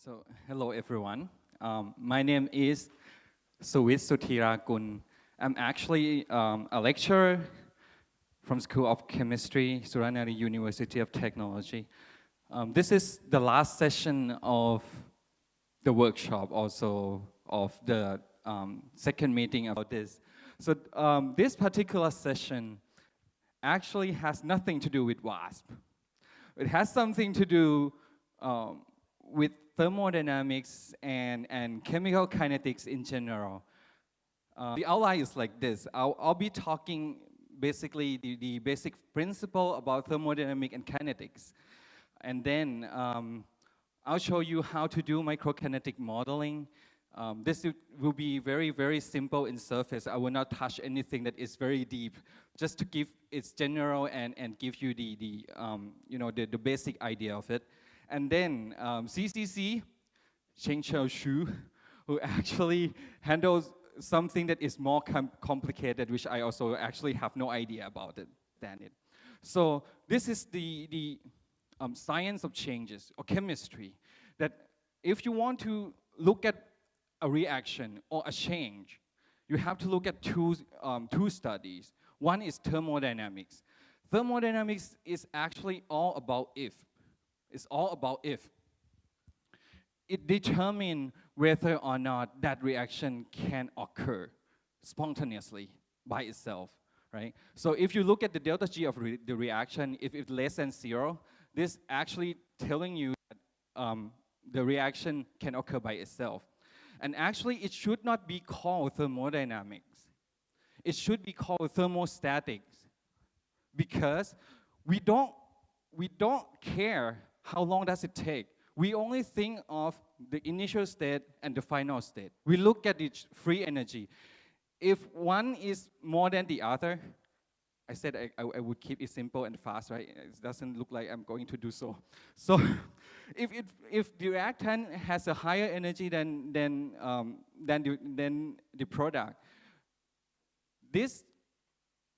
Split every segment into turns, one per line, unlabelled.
So, hello everyone. My name is Suwit Suthirakul. I'm actually a lecturer from School of Chemistry, Suranare University of Technology. This is the last session of the workshop, also of the second meeting about this. So this particular session actually has nothing to do with WASP. It has something to do with thermodynamics and chemical kinetics in general. The outline is like this. I'll be talking basically the basic principle about thermodynamic and kinetics. And then I'll show you how to do microkinetic modeling. This will be very, very simple in surface. I will not touch anything that is very deep, just to give its general and give you the basic idea of it. And then CCC, Cheng-chau Chiu, who actually handles something that is more complicated, which I also actually have no idea about it than it. So this is the science of changes, or chemistry, that if you want to look at a reaction or a change, you have to look at two studies. One is thermodynamics. Thermodynamics is actually all about if. It's all about if. It determines whether or not that reaction can occur spontaneously by itself, right? So if you look at the delta G of the reaction, if it's less than 0, this actually telling you that the reaction can occur by itself. And actually, it should not be called thermodynamics. It should be called thermostatics, because we don't care how long does it take. We only think of the initial state and the final state. We look at the free energy. If one is more than the other, I said I would keep it simple and fast, right? It doesn't look like I'm going to do so. So if the reactant has a higher energy than the product, this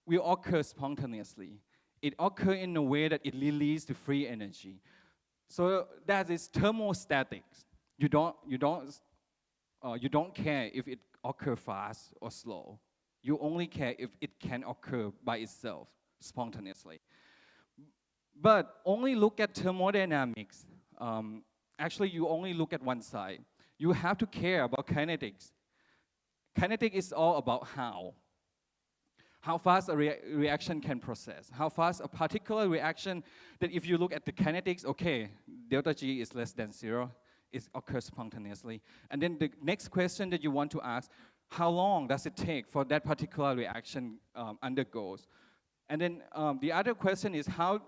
will occur spontaneously. It occurs in a way that it releases the free energy. So that is thermostatics. You don't care if it occurs fast or slow. You only care if it can occur by itself, spontaneously. But only look at thermodynamics. Actually, you only look at one side. You have to care about kinetics. Kinetics is all about how fast a reaction can process, how fast a particular reaction, that if you look at the kinetics, okay, delta G is less than 0, it occurs spontaneously. And then the next question that you want to ask, how long does it take for that particular reaction undergoes? And then the other question is how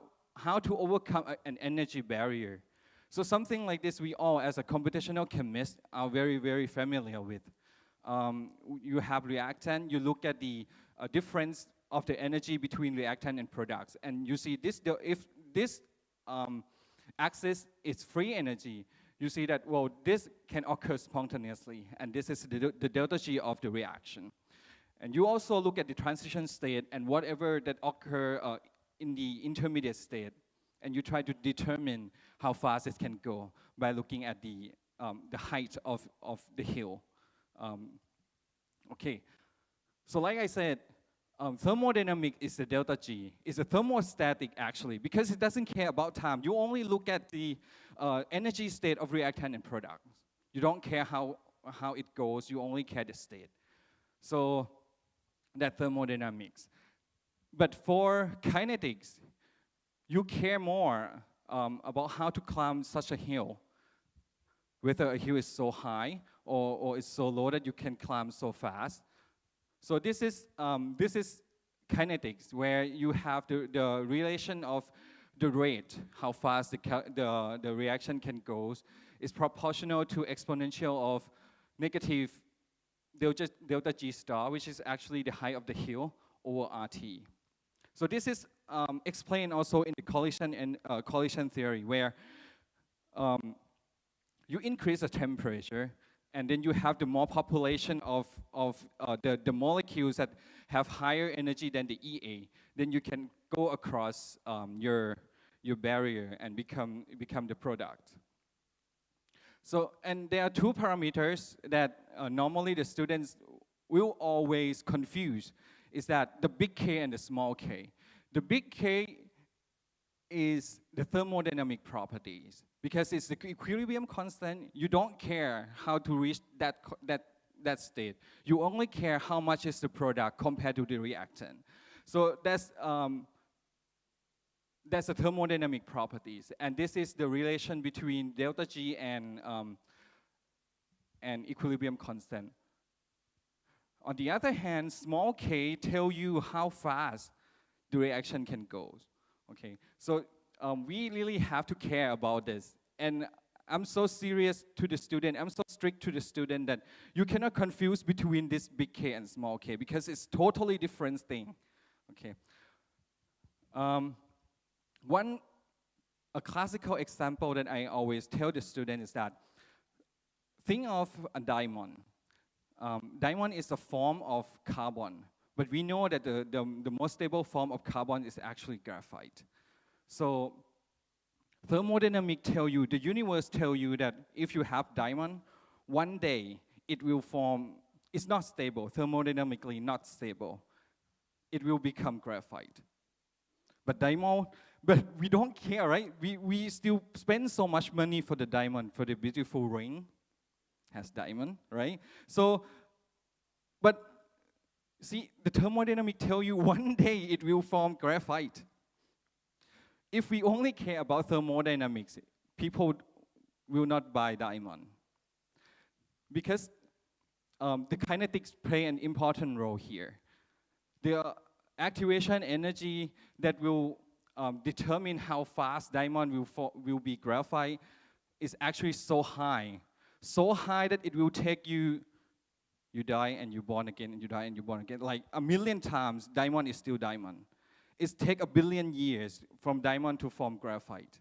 to overcome an energy barrier. So something like this we all, as a computational chemist, are very, very familiar with. You have reactant, you look at the difference of the energy between reactant and products. And you see this, if this axis is free energy, you see that, well, this can occur spontaneously, and this is the delta G of the reaction. And you also look at the transition state and whatever that occur in the intermediate state, and you try to determine how fast it can go by looking at the height of the hill. Okay, so like I said, thermodynamic is the delta G. It's a thermostatic, actually, because it doesn't care about time. You only look at the energy state of reactant and product. You don't care how it goes. You only care the state. So that's thermodynamics. But for kinetics, you care more about how to climb such a hill, whether a hill is so high or it's so low that you can climb so fast. So this is kinetics, where you have the relation of the rate, how fast the reaction can go, is proportional to exponential of negative delta G star, which is actually the height of the hill, over RT. So this is explained also in the collision theory, where you increase the temperature, and then you have the more population of the molecules that have higher energy than the EA, then you can go across your barrier and become the product. So, and there are two parameters that normally the students will always confuse, is that the big K and the small k. The big K is the thermodynamic properties. Because it's the equilibrium constant, you don't care how to reach that state. You only care how much is the product compared to the reactant. So that's the thermodynamic properties. And this is the relation between delta G and equilibrium constant. On the other hand, small k tell you how fast the reaction can go. Okay, so we really have to care about this. And I'm so serious to the student, I'm so strict to the student that you cannot confuse between this big K and small k because it's totally different thing. Okay. A classical example that I always tell the student is that think of a diamond. Diamond is a form of carbon, but we know that the most stable form of carbon is actually graphite. So thermodynamic tell you, the universe tell you that if you have diamond, one day it will form, it's not stable, thermodynamically not stable. It will become graphite. But diamond, but we don't care, right? We still spend so much money for the diamond, for the beautiful ring, has diamond, right? So, but see, the thermodynamic tell you one day it will form graphite. If we only care about thermodynamics, people will not buy diamond. Because the kinetics play an important role here. The activation energy that will determine how fast diamond will be graphite is actually so high that it will take you die and you born again, and you die and you born again. Like 1,000,000 times, diamond is still diamond. It takes 1 billion years from diamond to form graphite.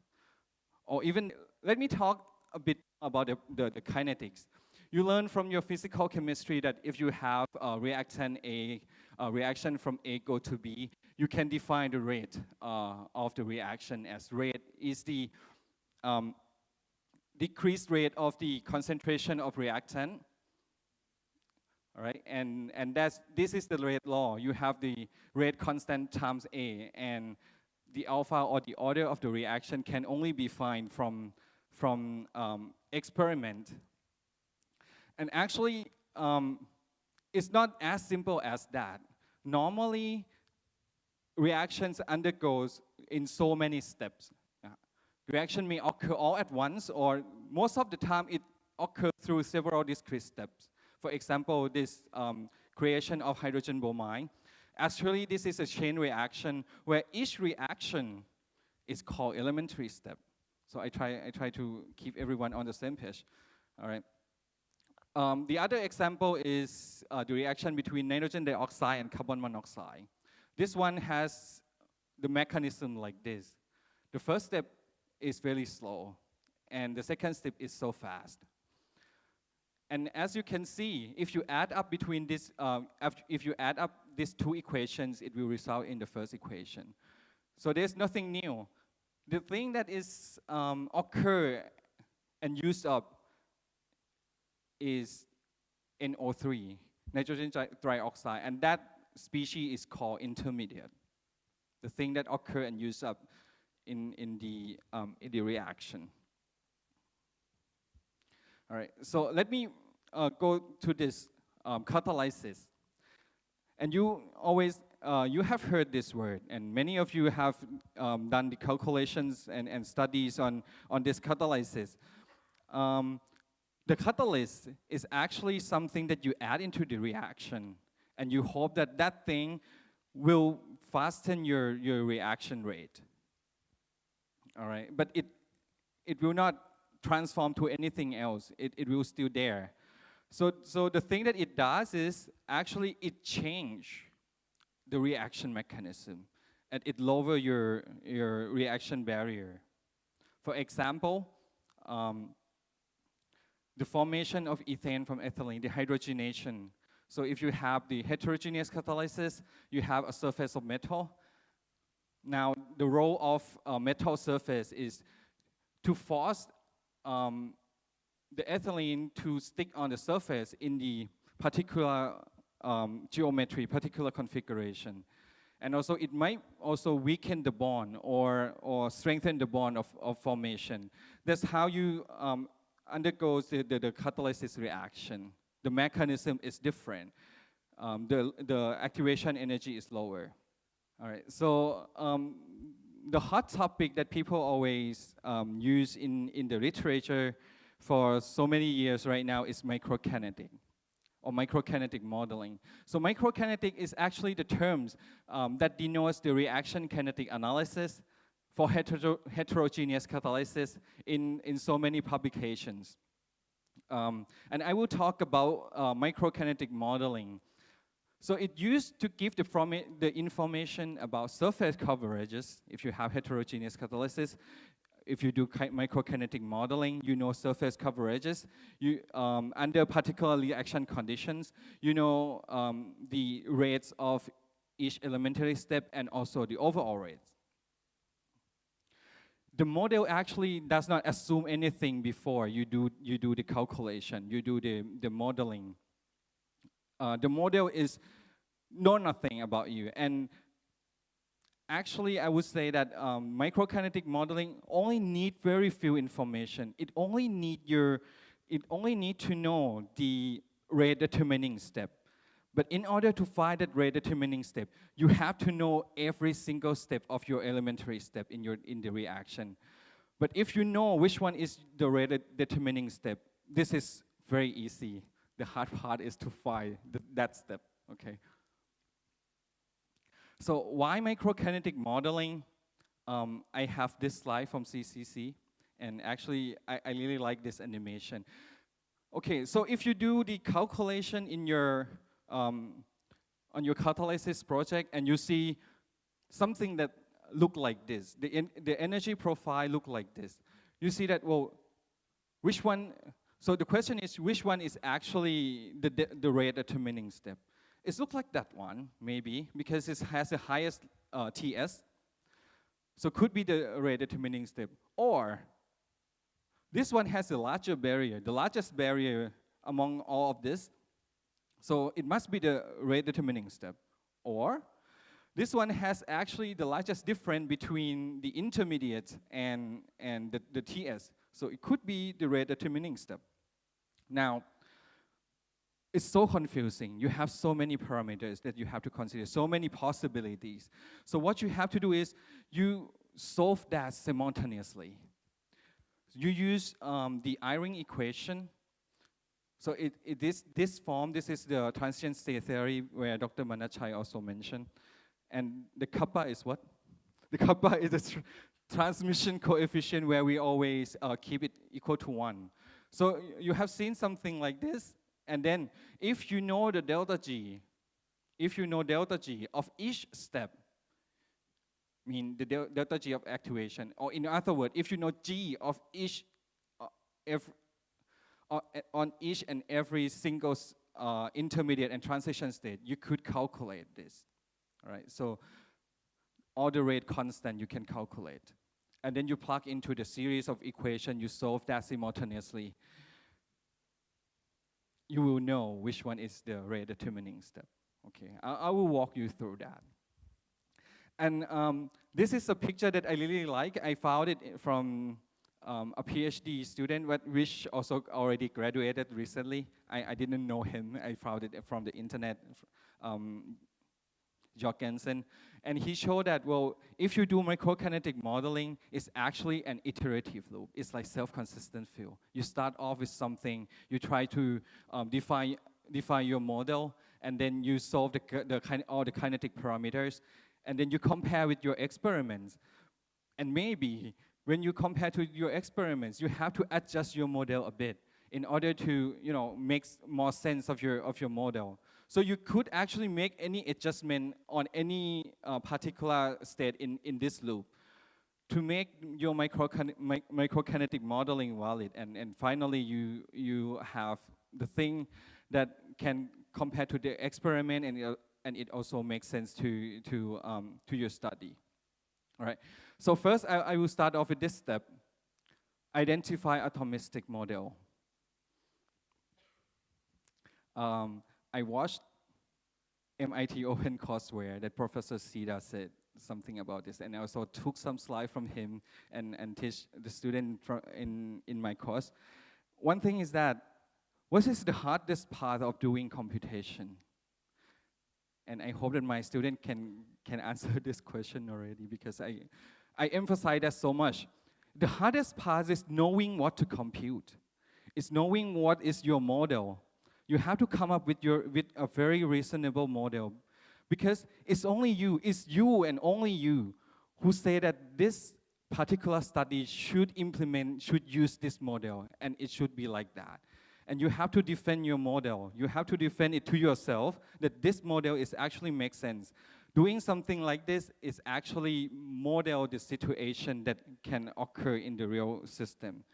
Or even, let me talk a bit about the kinetics. You learn from your physical chemistry that if you have a reactant A, a reaction from A go to B, you can define the rate of the reaction as rate is the decreased rate of the concentration of reactant. All right, and this is the rate law. You have the rate constant times A, and the alpha or the order of the reaction can only be found from experiment. And actually, it's not as simple as that. Normally, reactions undergoes in so many steps. Reaction may occur all at once, or most of the time it occurs through several discrete steps. For example, this creation of hydrogen bromide. Actually, this is a chain reaction where each reaction is called elementary step. So I try to keep everyone on the same page. All right. The other example is the reaction between nitrogen dioxide and carbon monoxide. This one has the mechanism like this. The first step is very slow, and the second step is so fast. And as you can see, if you add up between this, if you add up these two equations, it will result in the first equation. So there's nothing new. The thing that is occur and used up is NO3, nitrogen trioxide, and that species is called intermediate. The thing that occur and use up in the reaction. All right, so let me go to this catalysis. And you always, you have heard this word, and many of you have done the calculations and studies on this catalysis. The catalyst is actually something that you add into the reaction, and you hope that that thing will fasten your reaction rate. All right, but it will not transform to anything else. It will still there. So the thing that it does is actually it change the reaction mechanism, and it lower your reaction barrier. For example, the formation of ethane from ethylene, the hydrogenation. So if you have the heterogeneous catalysis, you have a surface of metal. Now, the role of a metal surface is to force the ethylene to stick on the surface in the particular geometry, particular configuration. And also it might also weaken the bond or strengthen the bond of formation. That's how you undergoes the catalysis reaction. The mechanism is different. The activation energy is lower. All right, so the hot topic that people always use in the literature for so many years right now is microkinetic or microkinetic modeling. So microkinetic is actually the terms that denotes the reaction kinetic analysis for heterogeneous catalysis in so many publications. And I will talk about microkinetic modeling. So it used to give the information about surface coverages if you have heterogeneous catalysis. If you do microkinetic modeling, you know surface coverages. You, under particular reaction conditions, you know the rates of each elementary step and also the overall rates. The model actually does not assume anything before you do the calculation, you do the modeling. The model know nothing about you. And actually, I would say that microkinetic modeling only need very few information. It only need to know the rate determining step. But in order to find that rate determining step, you have to know every single step of your elementary step in the reaction. But if you know which one is the rate determining step, this is very easy. The hard part is to find that step, okay? So why microkinetic modeling? I have this slide from CCC, and actually I really like this animation. Okay, so if you do the calculation in your on your catalysis project and you see something that look like this, the energy profile look like this, you see that, well, which one? So the question is, which one is actually the rate determining step? It looks like that one, maybe, because it has the highest TS. So could be the rate determining step. Or this one has a larger barrier, the largest barrier among all of this. So it must be the rate determining step. Or this one has actually the largest difference between the intermediate and the TS. So it could be the rate determining step. Now, it's so confusing. You have so many parameters that you have to consider, so many possibilities. So what you have to do is you solve that simultaneously. You use the Eyring equation. So this form, this is the transient state theory where Dr. Manachai also mentioned. And the kappa is what? The kappa is the transmission coefficient where we always keep it equal to 1. So you have seen something like this, and then if you know the delta G, of each step, I mean the delta G of activation, or in other words, if you know G of each, on each and every single intermediate and transition state, you could calculate this, all right? So all the rate constant you can calculate. And then you plug into the series of equations, you solve that simultaneously. You will know which one is the rate determining step. Okay, I will walk you through that. And this is a picture that I really like. I found it from a PhD student, which also already graduated recently. I didn't know him. I found it from the internet. Jorgensen, and he showed that, well, if you do microkinetic modeling, it's actually an iterative loop. It's like self-consistent field. You start off with something, you try to define your model, and then you solve all the kinetic parameters, and then you compare with your experiments. And maybe when you compare to your experiments, you have to adjust your model a bit in order to, make more sense of your model. So you could actually make any adjustment on any particular state in this loop to make your microkinetic modeling valid. And finally, you have the thing that can compare to the experiment, and it also makes sense to your study. All right. So first, I will start off with this step: identify atomistic model. I watched MIT OpenCourseware that Professor Sida said something about this, and I also took some slides from him and teach the student in my course. One thing is that, what is the hardest part of doing computation? And I hope that my student can answer this question already, because I emphasize that so much. The hardest part is knowing what to compute. It's knowing what is your model. You have to come up with a very reasonable model, because it's you and only you who say that this particular study should use this model, and it should be like that. And you have to defend your model. You have to defend it to yourself that this model is actually makes sense. Doing something like this is actually model the situation that can occur in the real system.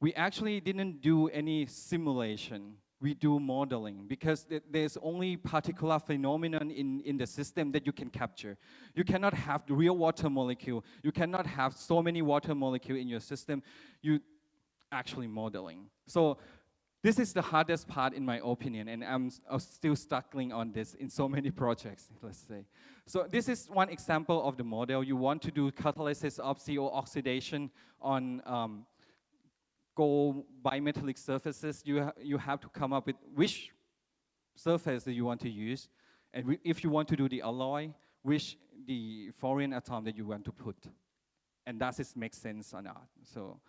We actually didn't do any simulation. We do modeling, because there's only particular phenomenon in the system that you can capture. You cannot have the real water molecule. You cannot have so many water molecule in your system. You actually modeling. So this is the hardest part in my opinion, and I'm still struggling on this in so many projects, let's say. So this is one example of the model. You want to do catalysis of CO oxidation on gold bimetallic surfaces. You have to come up with which surface that you want to use, and if you want to do the alloy, which the foreign atom that you want to put, and does it make sense or not. So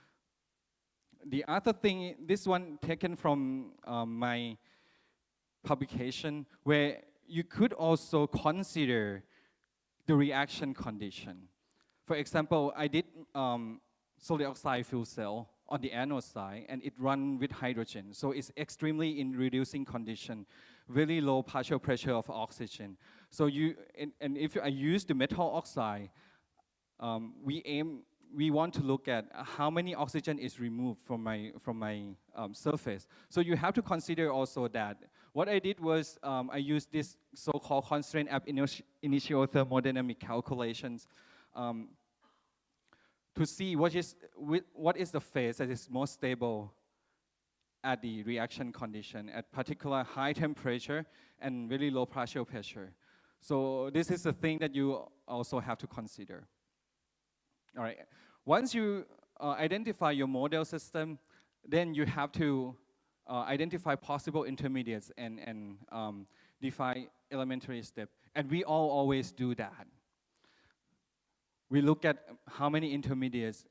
the other thing, this one taken from my publication, where you could also consider the reaction condition. For example, I did solid oxide fuel cell on the anode side, and it run with hydrogen. So it's extremely in reducing condition, really low partial pressure of oxygen. So and if I use the metal oxide, we want to look at how many oxygen is removed from my surface. So you have to consider also that. What I did was I used this so-called constraint ab initio thermodynamic calculations to see what is the phase that is most stable at the reaction condition at particular high temperature and really low partial pressure. So this is the thing that you also have to consider. All right. Once you identify your model system, then you have to identify possible intermediates and define elementary step. And we all always do that. We look at how many intermediates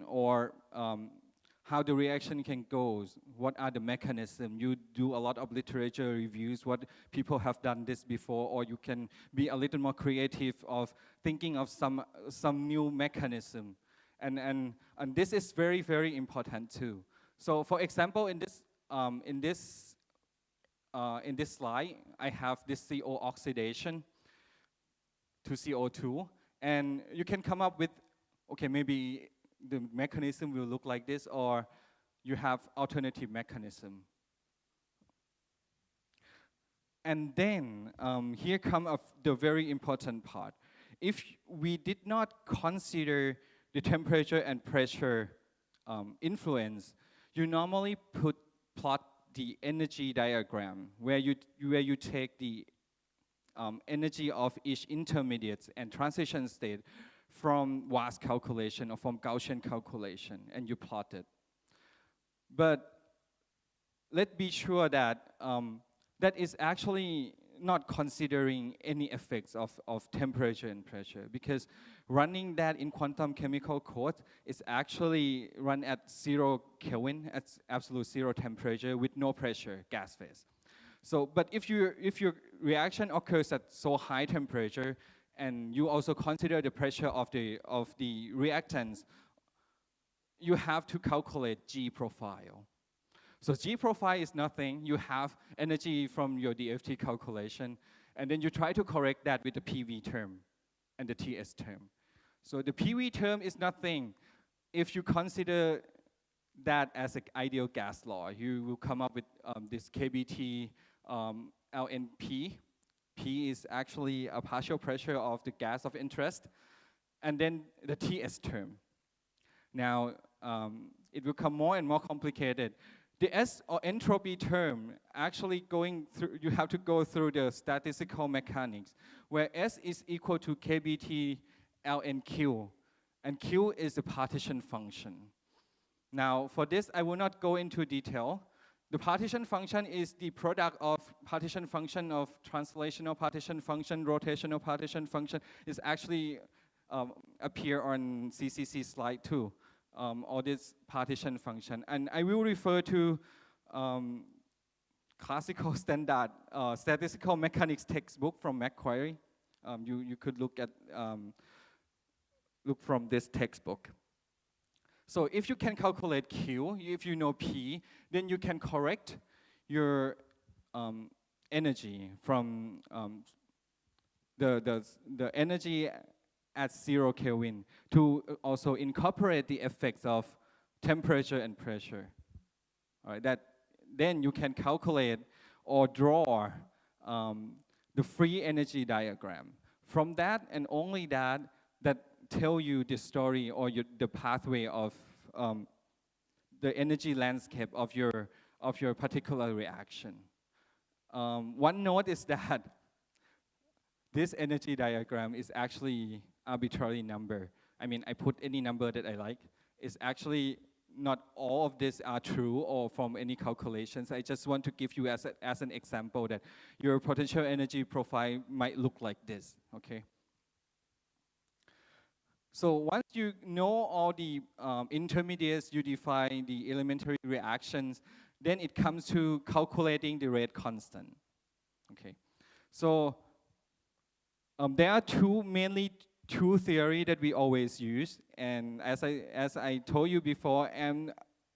or how the reaction can go, what are the mechanisms. You do a lot of literature reviews, what people have done this before, or you can be a little more creative of thinking of some new mechanism. And this is very, very important too. So for example, in this slide, I have this CO oxidation to CO2. And you can come up with, okay, maybe the mechanism will look like this, or you have alternative mechanism. And then here comes the very important part. If we did not consider the temperature and pressure influence, you normally plot the energy diagram where you take the energy of each intermediate and transition state from Watt's calculation or from Gaussian calculation, and you plot it. But let's be sure that that is actually not considering any effects of temperature and pressure, because running that in quantum chemical code is actually run at 0 Kelvin, at absolute 0 temperature with no pressure, gas phase. So, but if your reaction occurs at so high temperature, and you also consider the pressure of the reactants, you have to calculate G profile. So G profile is nothing. You have energy from your DFT calculation, and then you try to correct that with the PV term and the TS term. So the PV term is nothing. If you consider that as an ideal gas law, you will come up with this KBT LNP. P is actually a partial pressure of the gas of interest, and then the TS term. Now, it will become more and more complicated. The S or entropy term actually going through, you have to go through the statistical mechanics, where S is equal to KBT ln Q, and Q is the partition function. Now, for this, I will not go into detail. The partition function is the product of partition function of translational partition function, rotational partition function. Is actually appear on CCC slide 2, or this partition function. And I will refer to classical standard statistical mechanics textbook from Macquarie. You could look from this textbook. So if you can calculate Q, if you know P, then you can correct your energy from the energy at 0 Kelvin to also incorporate the effects of temperature and pressure. All right, then you can calculate or draw the free energy diagram. From that and only that tell you the story or the pathway of the energy landscape of your particular reaction. One note is that this energy diagram is actually arbitrary number. I mean, I put any number that I like. It's actually not all of these are true or from any calculations. I just want to give you as an example that your potential energy profile might look like this, okay? So once you know all the intermediates, you define the elementary reactions, then it comes to calculating the rate constant, okay? So there are mainly two theory that we always use, and as I told you before, I'm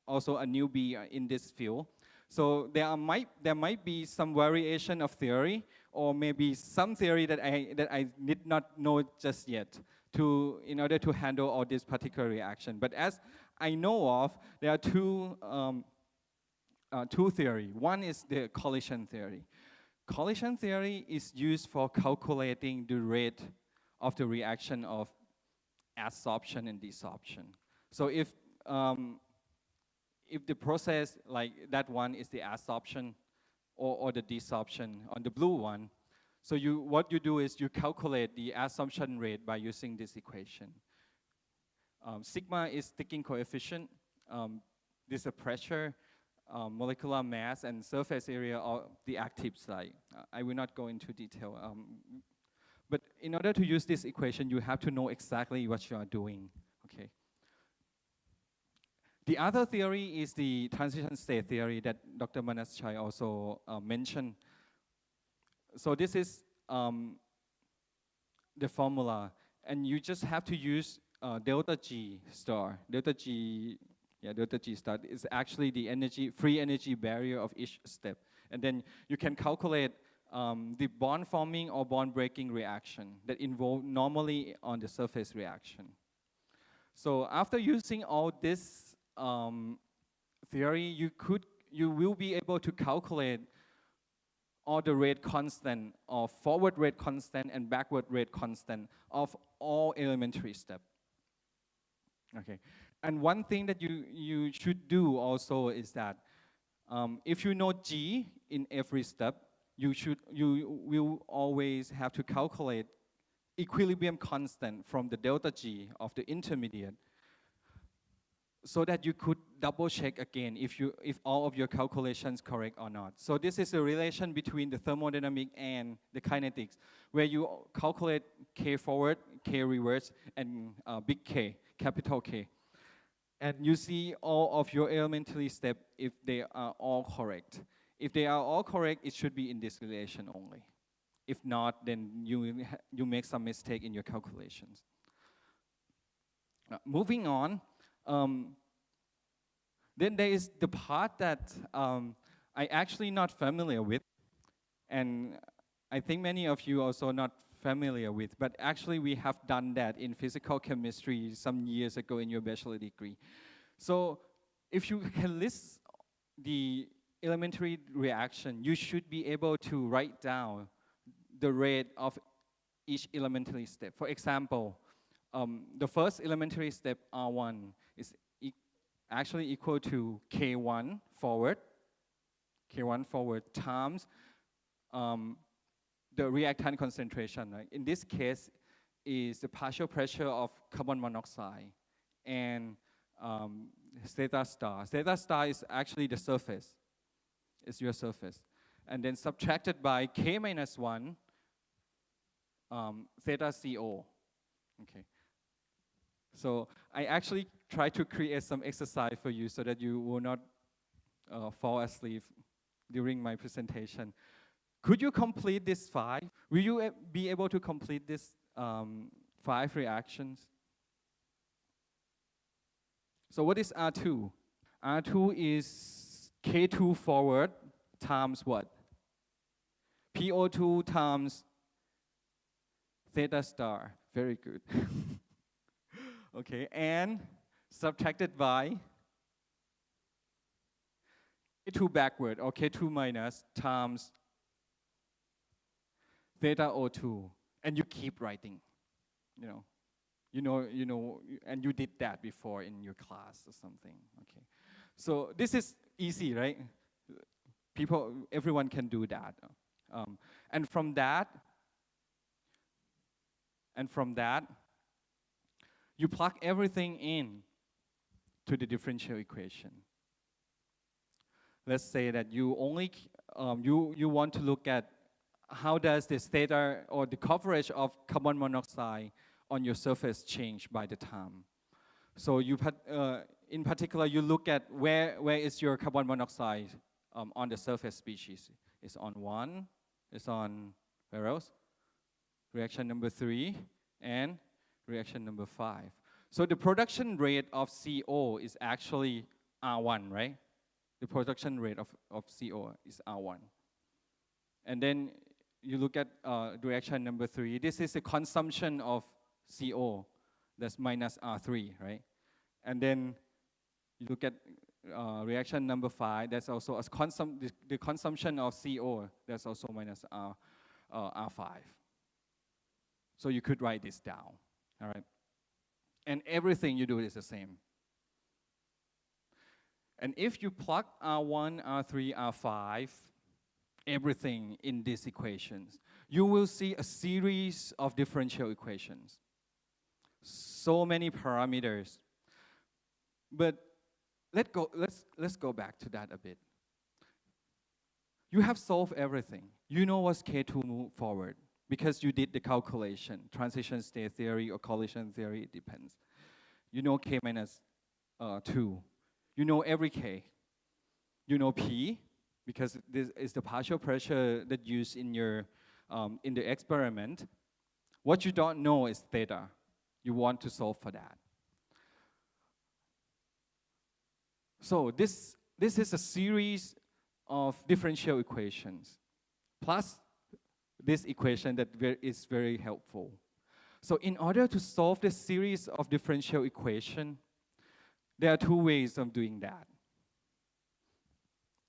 also a newbie in this field. So there might be some variation of theory, or maybe some theory that I did not know just yet in order to handle all this particular reaction. But as I know of, there are two theory. One is the collision theory. Collision theory is used for calculating the rate of the reaction of adsorption and desorption. So if the process like that one is the adsorption or the desorption on the blue one, so what you do is you calculate the adsorption rate by using this equation. Sigma is sticking coefficient. This is a pressure, molecular mass, and surface area of the active site. I will not go into detail. But in order to use this equation, you have to know exactly what you are doing, okay? The other theory is the transition state theory that Dr. Manas Chai also mentioned. So this is the formula, and you just have to use delta G star. Delta G star is actually the free energy barrier of each step. And then you can calculate the bond forming or bond breaking reaction that involve normally on the surface reaction. So after using all this theory, you will be able to calculate all the rate constant of forward rate constant and backward rate constant of all elementary steps. Okay, and one thing that you should do also is that if you know G in every step, you will always have to calculate equilibrium constant from the delta G of the intermediate, so that you could double check again if all of your calculations correct or not. So this is a relation between the thermodynamic and the kinetics, where you calculate K forward, K reverse, and big K, capital K. And you see all of your elementary steps if they are all correct. If they are all correct, it should be in this relation only. If not, then you make some mistake in your calculations. Moving on, then there is the part that I actually not familiar with, and I think many of you also not familiar with, but actually we have done that in physical chemistry some years ago in your bachelor degree. So if you can list the elementary reaction, you should be able to write down the rate of each elementary step. For example, the first elementary step, R1, is actually equal to K1 forward, K1 forward times the reactant concentration. Right? In this case, is the partial pressure of carbon monoxide and theta star. Theta star is actually the surface. It's your surface. And then subtracted by K minus 1 theta CO. Okay. So I actually try to create some exercise for you so that you will not fall asleep during my presentation. Could you complete this 5? Will you be able to complete this 5 reactions? So what is R2? R2 is K2 forward times what? PO2 times theta star. Very good. Okay, and subtracted by K2 backward, or K2 minus times theta O2, and you keep writing, and you did that before in your class or something. Okay, so this is easy, right? Everyone can do that, and from that, you plug everything in to the differential equation. Let's say that you only you want to look at how does this theta or the coverage of carbon monoxide on your surface change by the time. So in particular, you look at where is your carbon monoxide on the surface species. It's on 1, it's on where else? Reaction number 3 and reaction number 5. So the production rate of CO is actually R1, right? The production rate of CO is R1. And then you look at reaction number 3. This is the consumption of CO. That's minus R3, right? And then you look at reaction number 5. That's also the consumption of CO. That's also minus R5. So you could write this down, all right? And everything you do is the same. And if you plug R1, R3, R5, everything in these equations, you will see a series of differential equations. So many parameters. But let's go back to that a bit. You have solved everything. You know what's K2 move forward because you did the calculation, transition state theory or collision theory, it depends. You know K minus 2. You know every K. You know P, because this is the partial pressure that used in your in the experiment. What you don't know is theta. You want to solve for that. So this is a series of differential equations, plus this equation that is very helpful. So in order to solve this series of differential equation, there are 2 ways of doing that.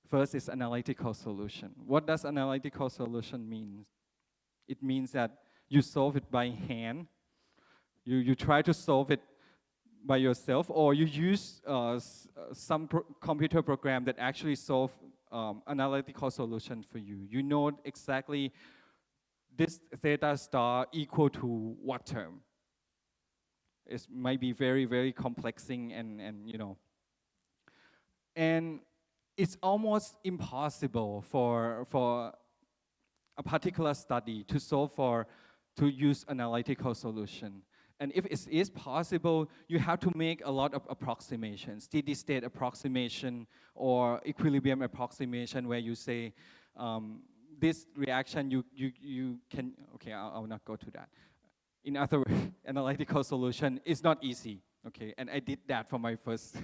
First is analytical solution. What does analytical solution mean? It means that you solve it by hand. You try to solve it by yourself, or you use some computer program that actually solve analytical solution for you. You know exactly this theta star equal to what term. It might be very, very complexing and it's almost impossible for a particular study to to use analytical solution. And if it is possible, you have to make a lot of approximations, steady state approximation or equilibrium approximation, where you say this reaction you can, okay, I will not go to that. In other words, analytical solution is not easy, okay? And I did that for my first,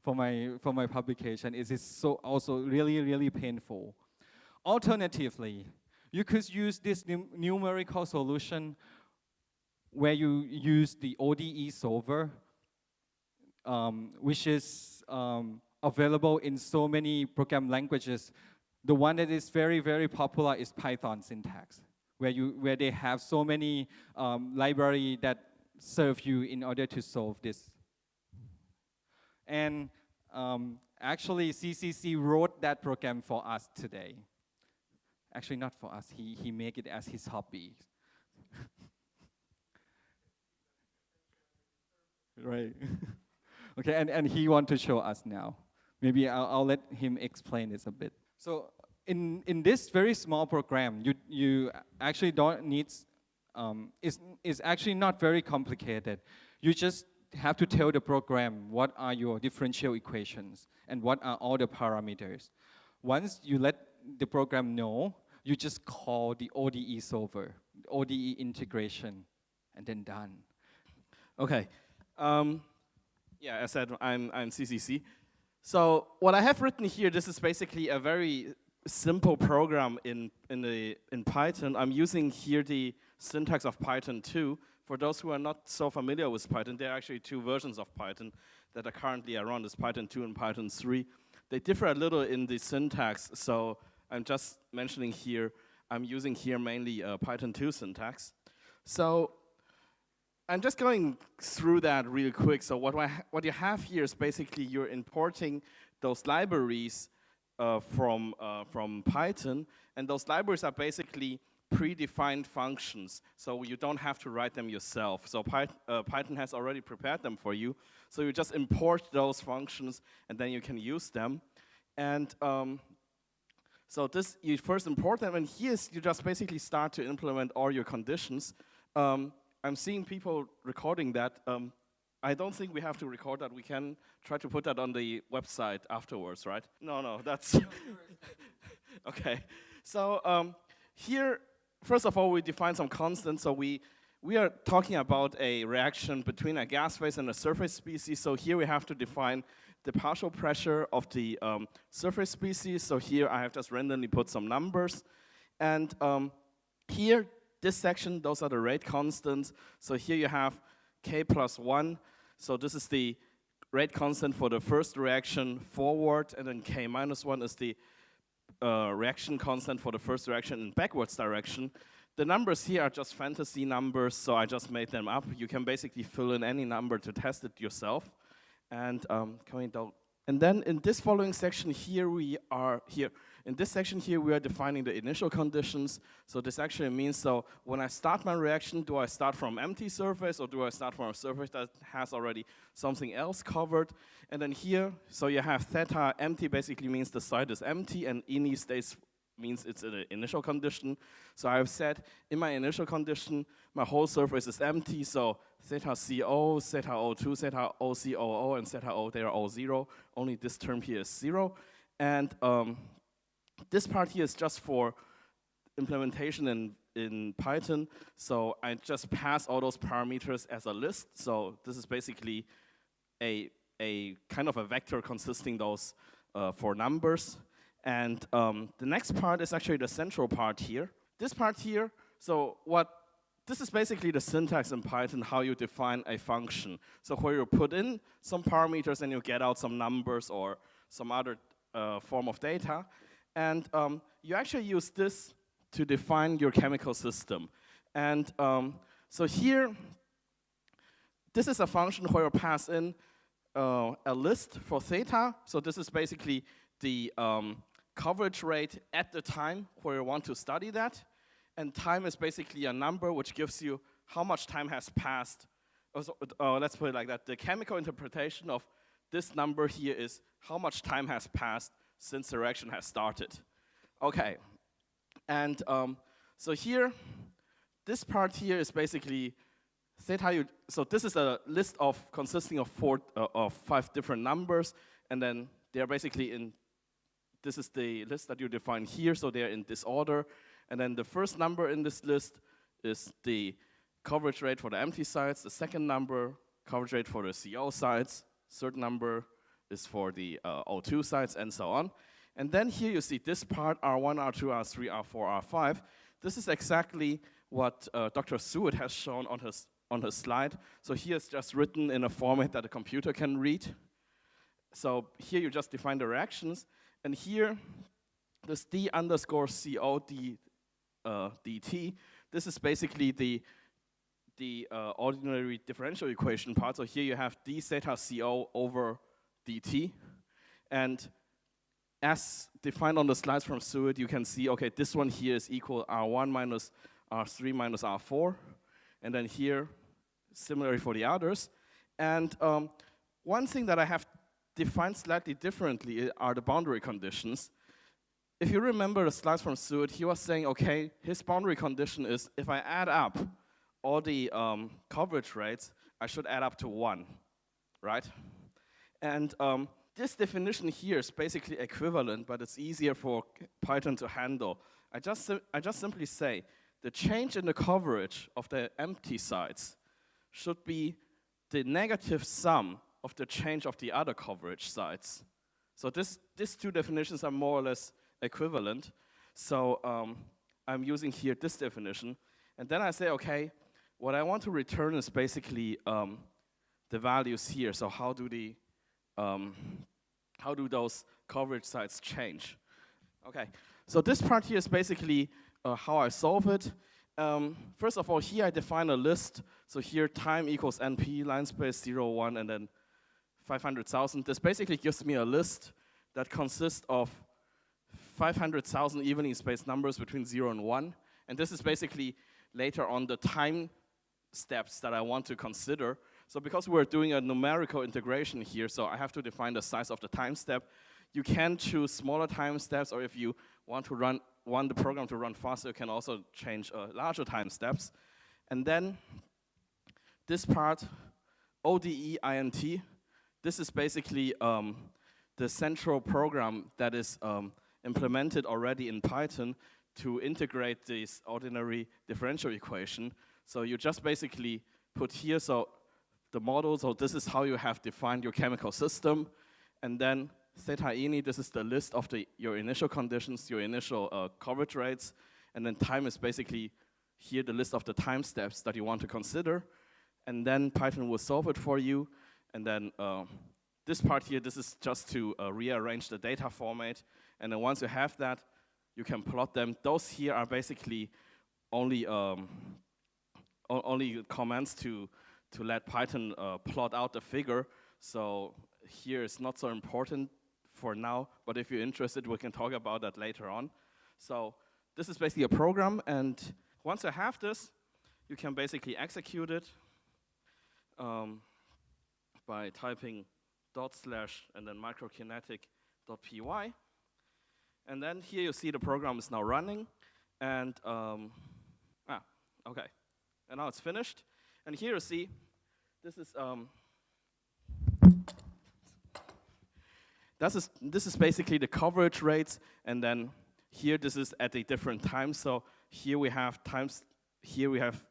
for my publication. It is so also really, really painful. Alternatively, you could use this numerical solution where you use the ODE solver, which is available in so many program languages. The one that is very, very popular is Python syntax, where they have so many library that serve you in order to solve this. And Actually, CCC wrote that program for us today. Actually, not for us. He made it as his hobby. Right. Okay, and he want to show us now. Maybe I'll let him explain this a bit. So in this very small program, you actually don't need, it's actually not very complicated. You just have to tell the program what are your differential equations and what are all the parameters. Once you let the program know, you just call the ODE solver, ODE integration, and then done.
Okay. Yeah, as I said, I'm CCC. So what I have written here, this is basically a very simple program in Python. I'm using here the syntax of Python 2. For those who are not so familiar with Python, there are actually two versions of Python that are currently around, is Python 2 and Python 3. They differ a little in the syntax, so I'm just mentioning here, I'm using here mainly Python 2 syntax. So I'm just going through that real quick. So what you have here is basically you're importing those libraries from Python, and those libraries are basically predefined functions, so you don't have to write them yourself. So Python has already prepared them for you, so you just import those functions, and then you can use them. And so this, you first import them, and here you just basically start to implement all your conditions. I'm seeing people recording that. I don't think we have to record that. We can try to put that on the website afterwards, right? No, that's okay. So here, first of all, we define some constants. So we are talking about a reaction between a gas phase and a surface species. So here we have to define the partial pressure of the surface species. So here I have just randomly put some numbers. And here, this section, those are the rate constants. So here you have K plus 1. So this is the rate constant for the first reaction forward, and then K minus 1 is the reaction constant for the first reaction in backwards direction. The numbers here are just fantasy numbers, so I just made them up. You can basically fill in any number to test it yourself. And and then in this following section here, in this section here, we are defining the initial conditions. So this actually means, so when I start my reaction, do I start from empty surface, or do I start from a surface that has already something else covered? And then here, so you have theta empty basically means the site is empty, and ini stays means it's an initial condition. So I've said in my initial condition, my whole surface is empty, so theta CO, theta O2, theta OCOO, and theta O, they are all 0. Only this term here is 0. And this part here is just for implementation in Python. So I just pass all those parameters as a list. So this is basically a kind of a vector consisting those for numbers. And the next part is actually the central part here. This part here, this is basically the syntax in Python, how you define a function. So where you put in some parameters and you get out some numbers or some other form of data. And you actually use this to define your chemical system. And so here, this is a function where you pass in a list for theta. So this is basically the coverage rate at the time where you want to study that. And time is basically a number which gives you how much time has passed. Let's put it like that. The chemical interpretation of this number here is how much time has passed since the reaction has started. Okay. And so here, this part here is basically theta. So this is a list consisting of 5 different numbers, and then they're basically in. This is the list that you define here, so they're in this order. And then the first number in this list is the coverage rate for the empty sites. The second number, coverage rate for the CO sites. Third number is for the O2 sites, and so on. And then here you see this part, R1, R2, R3, R4, R5. This is exactly what Dr.Suwit has shown on his slide. So here it's just written in a format that a computer can read. So here you just define the reactions. And here, this D underscore CO dt, this is basically the ordinary differential equation part. So here you have d theta CO over dt. And as defined on the slides from Suwit, you can see, okay, this one here is equal R1 minus R3 minus R4. And then here, similarly for the others. And one thing that I have defined slightly differently are the boundary conditions. If you remember the slides from Suwit, he was saying, okay, his boundary condition is if I add up all the coverage rates, I should add up to 1, right? And this definition here is basically equivalent, but it's easier for Python to handle. I just simply say the change in the coverage of the empty sites should be the negative sum of the change of the other coverage sites. So these two definitions are more or less equivalent. So I'm using here this definition. And then I say, okay, what I want to return is basically the values here. So how do those coverage sites change? Okay, so this part here is basically how I solve it. First of all, here I define a list. So here time equals NP, line space 0, 1, and then 500,000. This basically gives me a list that consists of 500,000 evenly spaced numbers between 0 and 1. And this is basically later on the time steps that I want to consider. So because we're doing a numerical integration here, so I have to define the size of the time step. You can choose smaller time steps, or if you want the program to run faster, you can also change larger time steps. And then this part, ODE-INT, this is basically the central program that is implemented already in Python to integrate this ordinary differential equation. So you just basically put here, so the model, so this is how you have defined your chemical system. And then theta ini, this is the list of your initial conditions, your initial coverage rates. And then time is basically here the list of the time steps that you want to consider. And then Python will solve it for you. And then this part here, this is just to rearrange the data format. And then once you have that, you can plot them. Those here are basically only commands to let Python plot out the figure. So here it's not so important for now, but if you're interested, we can talk about that later on. So this is basically a program, and once you have this, you can basically execute it by typing / and then microkinetic.py. And then here you see the program is now running, and okay, and now it's finished. And here you see, this is basically the coverage rates, and then here this is at a different time. So here we have times. Here we have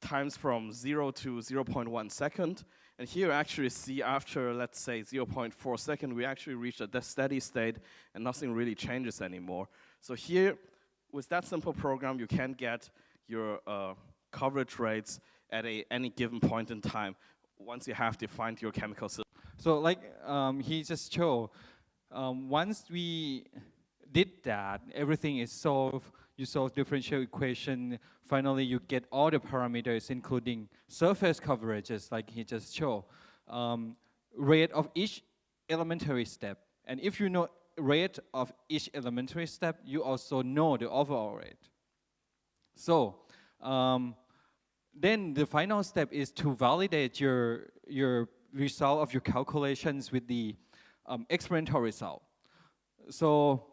times from 0 to 0.1 second, and here you actually see after, let's say, 0.4 second, we actually reach a steady state, and nothing really changes anymore. So here, with that simple program, you can get your coverage rates at any given point in time once you have defined your chemical system.
So like he just showed, once we did that, everything is solved. You solve differential equation. Finally, you get all the parameters, including surface coverages, like he just showed, rate of each elementary step. And if you know rate of each elementary step, you also know the overall rate. So then the final step is to validate your result of your calculations with the experimental result. So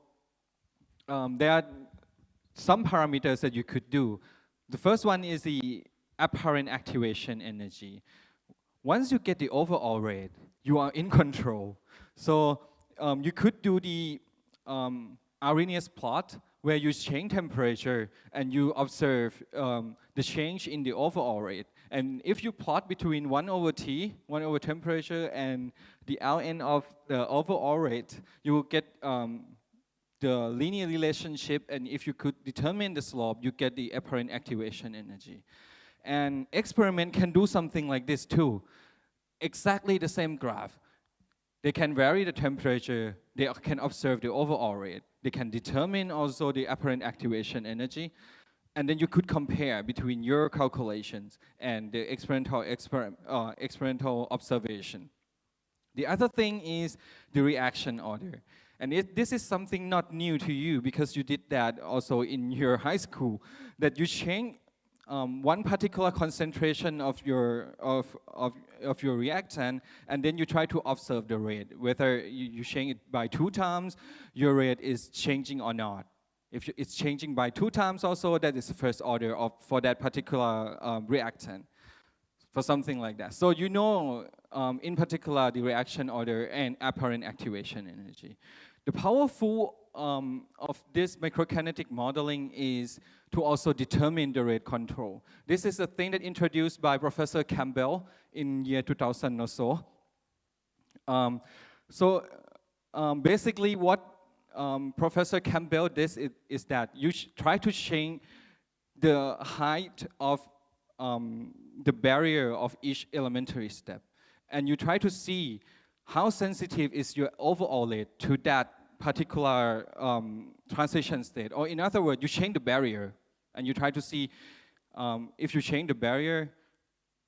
there are some parameters that you could do. The first one is the apparent activation energy. Once you get the overall rate, you are in control. So you could do the Arrhenius plot, where you change temperature and you observe the change in the overall rate. And if you plot between 1 over T, 1 over temperature, and the Ln of the overall rate, you will get the linear relationship, and if you could determine the slope, you get the apparent activation energy. And experiment can do something like this too. Exactly the same graph. They can vary the temperature, they can observe the overall rate, they can determine also the apparent activation energy, and then you could compare between your calculations and the experimental observation. The other thing is the reaction order. And this is something not new to you because you did that also in your high school, that you change one particular concentration of your reactant, and then you try to observe the rate, whether you change it by 2 times, your rate is changing or not. If it's changing by 2 times also, that is the first order for that particular reactant, for something like that. So you know, in particular, the reaction order and apparent activation energy. The powerful of this microkinetic modeling is to also determine the rate control. This is a thing that introduced by Professor Campbell in year 2000 or so. Basically what Professor Campbell does is that you try to change the height of the barrier of each elementary step. And you try to see how sensitive is your overall rate to that particular transition state. Or in other words, you change the barrier and you try to see if you change the barrier,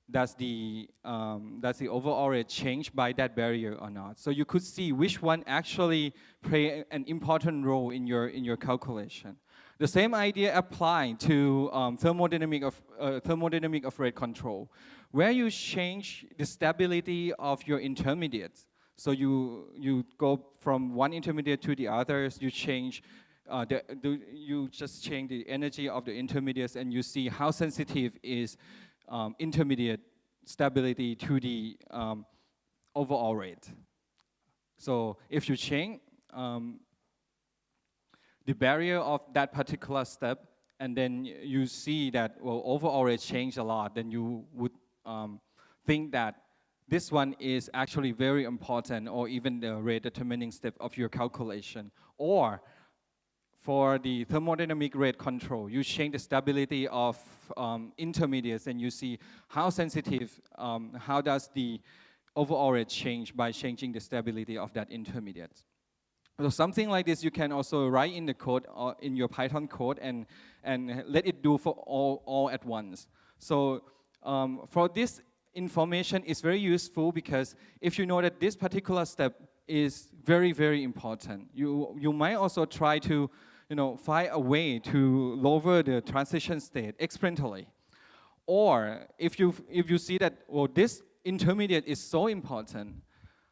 does the overall rate change by that barrier or not? So you could see which one actually play an important role in your calculation. The same idea applied to thermodynamic of rate control, where you change the stability of your intermediates. So you go from one intermediate to the others. You change you just change the energy of the intermediates, and you see how sensitive is intermediate stability to the overall rate. So if you change the barrier of that particular step, and then you see that, well, overall rate changed a lot, then you would think that this one is actually very important, or even the rate determining step of your calculation. Or for the thermodynamic rate control, you change the stability of intermediates, and you see how sensitive, how does the overall rate change by changing the stability of that intermediate. So something like this you can also write in the code or in your Python code and let it do for all at once. So for this information is very useful, because if you know that this particular step is very, very important, you might also try to find a way to lower the transition state exponentially. Or if you see that, well, this intermediate is so important,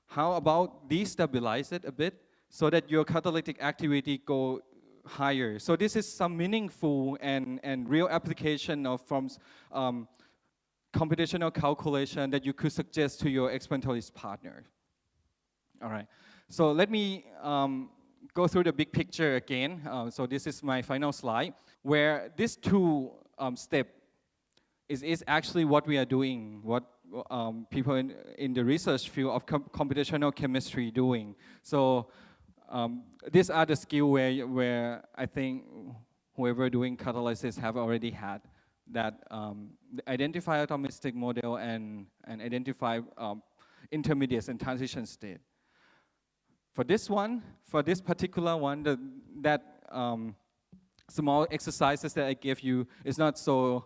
how about destabilize it a bit so that your catalytic activity go higher? So this is some meaningful and real application from computational calculation that you could suggest to your experimentalist partner. All right, so let me go through the big picture again. So this is my final slide, where these two steps is actually what we are doing, what people in the research field of computational chemistry doing. So these are the skills where I think whoever doing catalysis have already had, that identify atomistic model and identify intermediates and transition state. For this particular one, that small exercises that I gave you is not so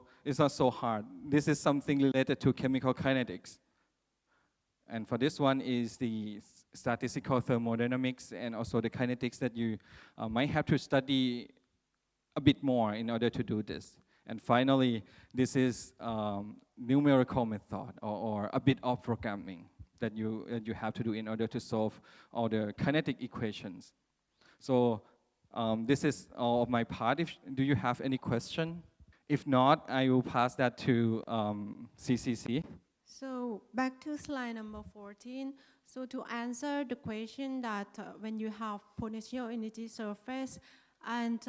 hard. This is something related to chemical kinetics. And for this one is the statistical thermodynamics and also the kinetics that you might have to study a bit more in order to do this. And finally, this is numerical method or a bit of programming that you have to do in order to solve all the kinetic equations. So this is all of my part. Do you have any question? If not, I will pass that to CCC.
So back to slide number 14. So to answer the question that when you have potential energy surface, and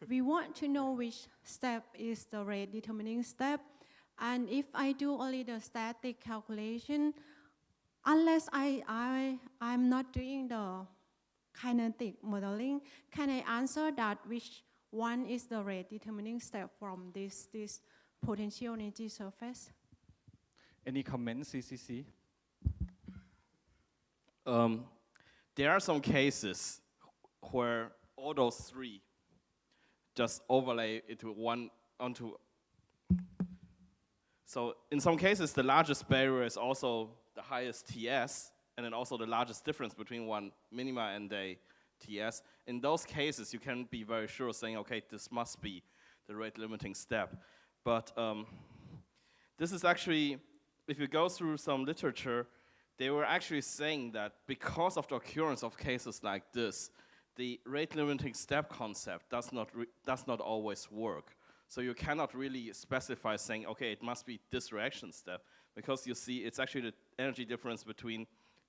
we want to know which step is the rate determining step. And if I do only the static calculation, unless I'm not doing the kinetic modeling, can I answer that which one is the rate determining step from this potential energy surface?
Any comments, CCC?
There are some cases where all those three just overlay into one onto. So in some cases, the largest barrier is also the highest TS, and then also the largest difference between one minima and a TS. In those cases, you can be very sure saying, okay, this must be the rate limiting step. But this is actually, if you go through some literature, they were actually saying that because of the occurrence of cases like this, the rate limiting step concept does not always work. So you cannot really specify saying, okay, it must be this reaction step, because you see it's actually the energy difference between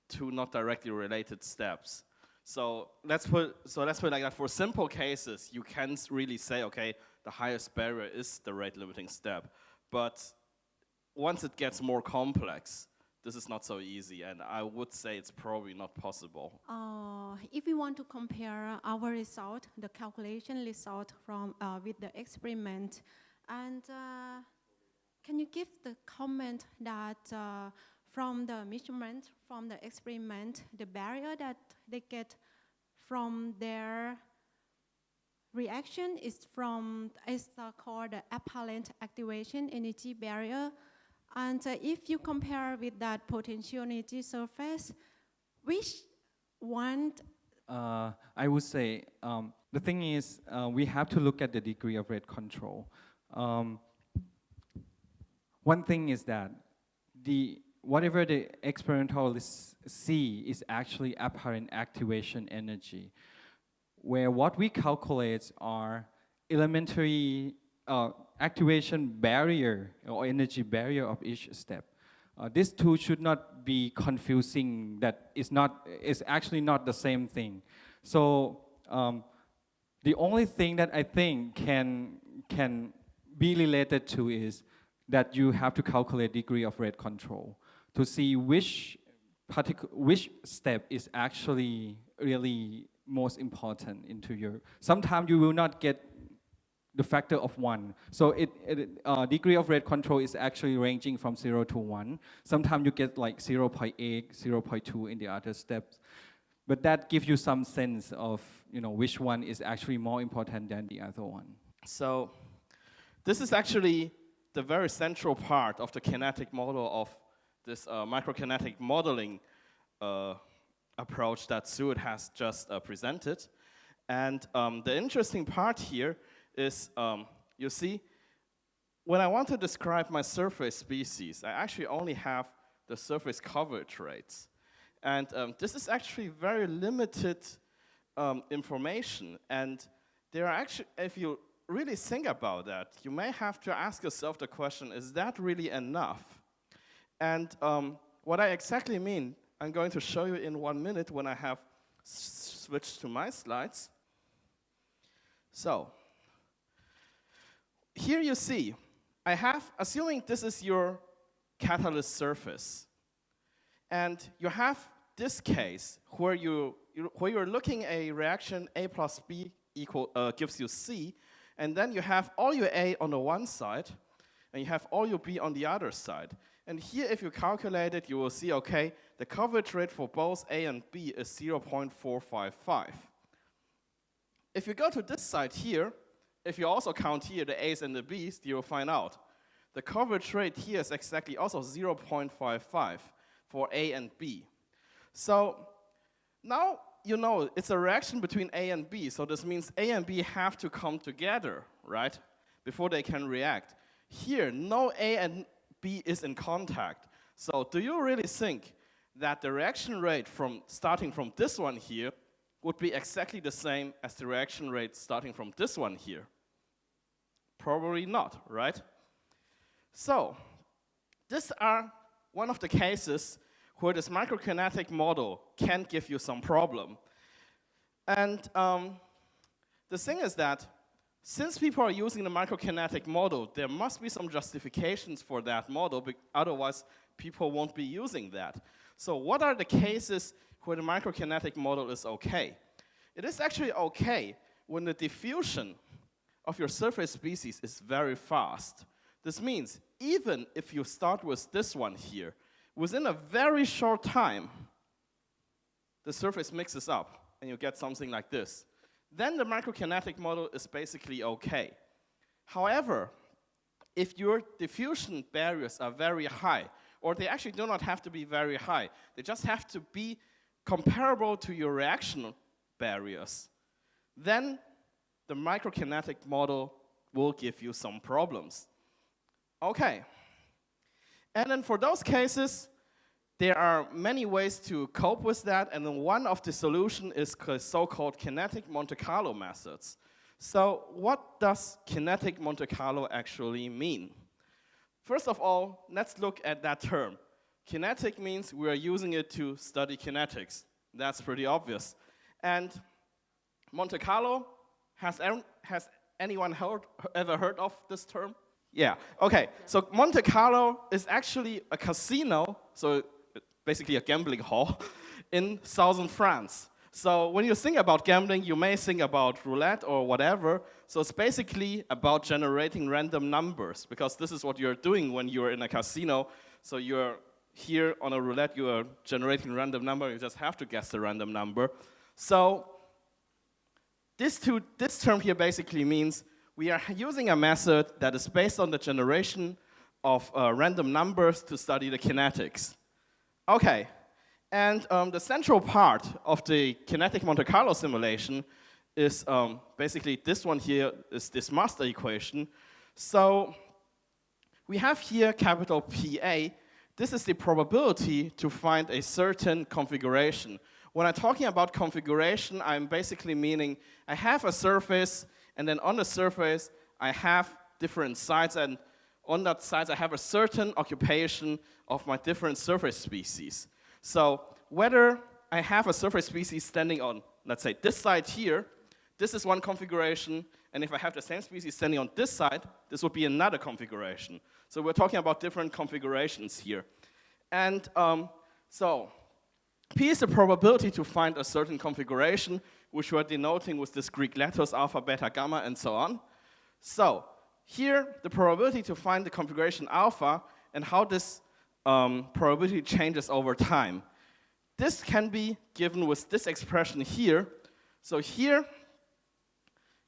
two not directly related steps. So let's put it like that. For simple cases, you can really say, okay, the highest barrier is the rate limiting step. But once it gets more complex, this is not so easy, and I would say it's probably not possible.
If we want to compare our result, the calculation result from with the experiment, and can you give the comment that from the measurement, from the experiment, the barrier that they get from their reaction is called the apparent activation energy barrier. And if you compare with that potential energy surface, which one?
I would say the thing is we have to look at the degree of rate control. One thing is that whatever the experimentalists see is actually apparent activation energy, where what we calculate are elementary activation barrier or energy barrier of each step. These two should not be confusing. That is actually not the same thing. So the only thing that I think can be related to is that you have to calculate degree of rate control to see which step is actually really most important into your. Sometimes you will not get the factor of 1. So degree of rate control is actually ranging from 0 to 1. Sometimes you get like 0.8, 0.2 in the other steps. But that gives you some sense of which one is actually more important than the other one.
So this is actually the very central part of the kinetic model of this microkinetic modeling approach that Suwit has just presented. And the interesting part here is, you see, when I want to describe my surface species, I actually only have the surface coverage rates. And this is actually very limited information. And there are actually, if you really think about that, you may have to ask yourself the question, is that really enough? And what I exactly mean, I'm going to show you in 1 minute when I have switched to my slides. So here you see, I have, assuming this is your catalyst surface, and you have this case where you're looking at a reaction A plus B gives you C, and then you have all your A on the one side, and you have all your B on the other side. And here, if you calculate it, you will see, okay, the coverage rate for both A and B is 0.455. If you go to this side here, if you also count here the A's and the B's, you will find out the coverage rate here is exactly also 0.55 for A and B. So now you know it's a reaction between A and B, so this means A and B have to come together, right, before they can react. Here, no A and B is in contact. So do you really think that the reaction rate starting from this one here would be exactly the same as the reaction rate starting from this one here? Probably not, right? So these are one of the cases where this microkinetic model can give you some problem. And the thing is that since people are using the microkinetic model, there must be some justifications for that model, otherwise people won't be using that. So what are the cases where the microkinetic model is okay? It is actually okay when the diffusion of your surface species is very fast. This means even if you start with this one here, within a very short time, the surface mixes up and you get something like this. Then the microkinetic model is basically okay. However, if your diffusion barriers are very high, or they actually do not have to be very high. They just have to be comparable to your reaction barriers. Then the microkinetic model will give you some problems. Okay. And then for those cases, there are many ways to cope with that, and then one of the solutions is so-called kinetic Monte Carlo methods. So what does kinetic Monte Carlo actually mean? First of all, let's look at that term. Kinetic means we are using it to study kinetics. That's pretty obvious. And Monte Carlo, has anyone ever heard of this term? Yeah, okay. So Monte Carlo is actually a casino, so basically a gambling hall, in southern France. So when you think about gambling, you may think about roulette or whatever. So it's basically about generating random numbers, because this is what you're doing when you're in a casino. So you're here on a roulette, you are generating random number, you just have to guess the random number. So this term here basically means we are using a method that is based on the generation of random numbers to study the kinetics. Okay, and the central part of the kinetic Monte Carlo simulation is basically this one here, is this master equation. So we have here capital PA. This is the probability to find a certain configuration. When I'm talking about configuration, I'm basically meaning I have a surface, and then on the surface, I have different sides, and on that side, I have a certain occupation of my different surface species. So whether I have a surface species standing on, let's say, this side here, this is one configuration, and if I have the same species standing on this side, this would be another configuration. So we're talking about different configurations here. And so P is the probability to find a certain configuration, which we're denoting with this Greek letters, alpha, beta, gamma, and so on. So here, the probability to find the configuration alpha and how this probability changes over time. This can be given with this expression here. So here,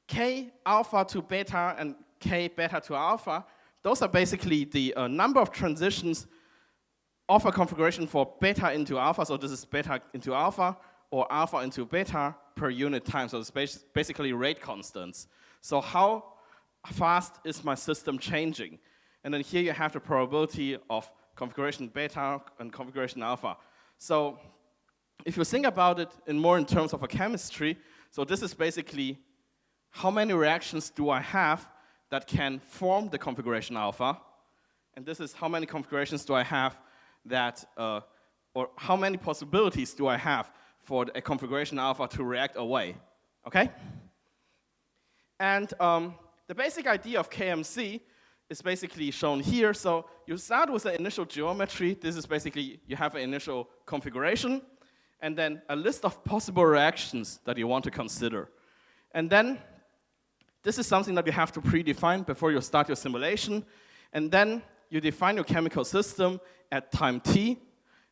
k alpha to beta and k beta to alpha, those are basically the number of transitions of a configuration for beta into alpha. So this is beta into alpha or alpha into beta per unit time. So it's basically rate constants. So how fast is my system changing? And then here you have the probability of configuration beta and configuration alpha. So if you think about it in terms of a chemistry, so this is basically how many reactions do I have that can form the configuration alpha, and this is how many configurations do I have that, or how many possibilities do I have for a configuration alpha to react away, okay? And the basic idea of KMC is basically shown here. So you start with the initial geometry. This is basically, you have an initial configuration, and then a list of possible reactions that you want to consider. And then this is something that you have to predefine before you start your simulation. And then you define your chemical system at time t,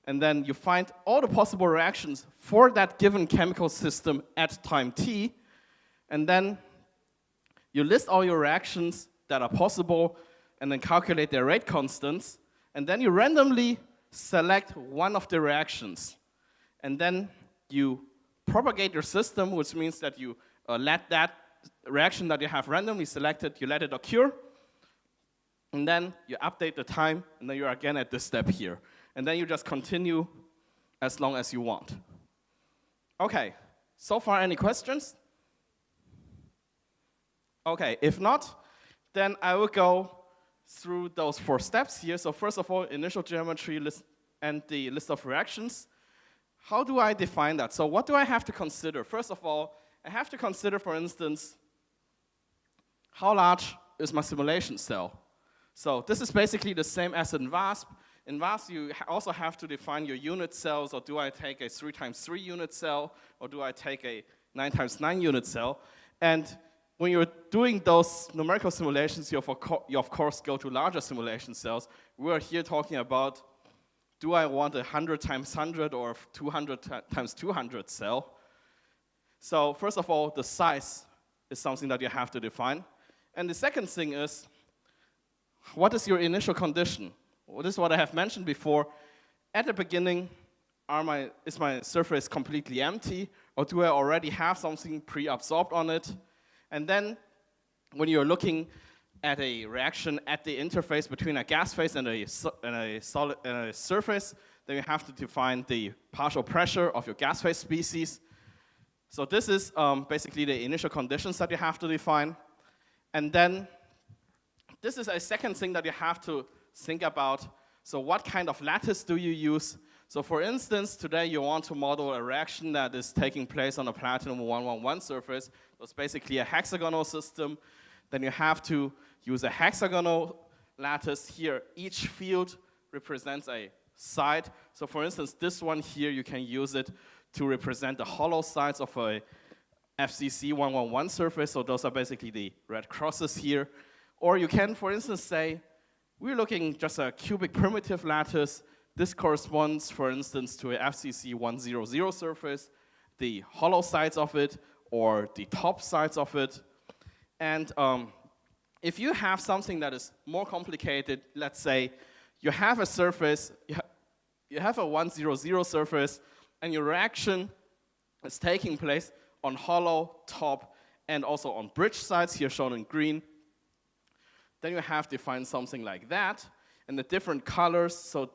and then you find all the possible reactions for that given chemical system at time t, and then you list all your reactions that are possible, and then calculate their rate constants, and then you randomly select one of the reactions. And then you propagate your system, which means that you let that reaction that you have randomly selected, you let it occur, and then you update the time, and then you're again at this step here. And then you just continue as long as you want. Okay, so far any questions? Okay, if not, then I will go through those 4 steps here. So first of all, initial geometry list and the list of reactions. How do I define that? So what do I have to consider? First of all, I have to consider, for instance, how large is my simulation cell? So this is basically the same as in VASP. In VASP, you also have to define your unit cells, or do I take a 3 × 3 unit cell, or do I take a 9 × 9 unit cell? And when you're doing those numerical simulations, you of course go to larger simulation cells. We're here talking about, do I want a 100 × 100 or 200 × 200 cell? So first of all, the size is something that you have to define. And the second thing is, what is your initial condition? well, this is what I have mentioned before. At the beginning, is my surface completely empty, or do I already have something pre-absorbed on it? And then, when you're looking at a reaction at the interface between a gas phase and a surface, then you have to define the partial pressure of your gas phase species. So this is basically the initial conditions that you have to define. And then, this is a second thing that you have to think about. So what kind of lattice do you use? So for instance, today you want to model a reaction that is taking place on a platinum-111 surface. So it's basically a hexagonal system. Then you have to use a hexagonal lattice here. Each field represents a side. So for instance, this one here, you can use it to represent the hollow sides of a FCC-111 surface. So those are basically the red crosses here. Or you can, for instance, say, we're looking just a cubic primitive lattice. This corresponds, for instance, to a FCC-100 surface, the hollow sides of it, or the top sides of it. And if you have something that is more complicated, let's say you have a surface, you have a 100 surface, and your reaction is taking place on hollow, top, and also on bridge sides, here shown in green, then you have defined something like that. And the different colors, so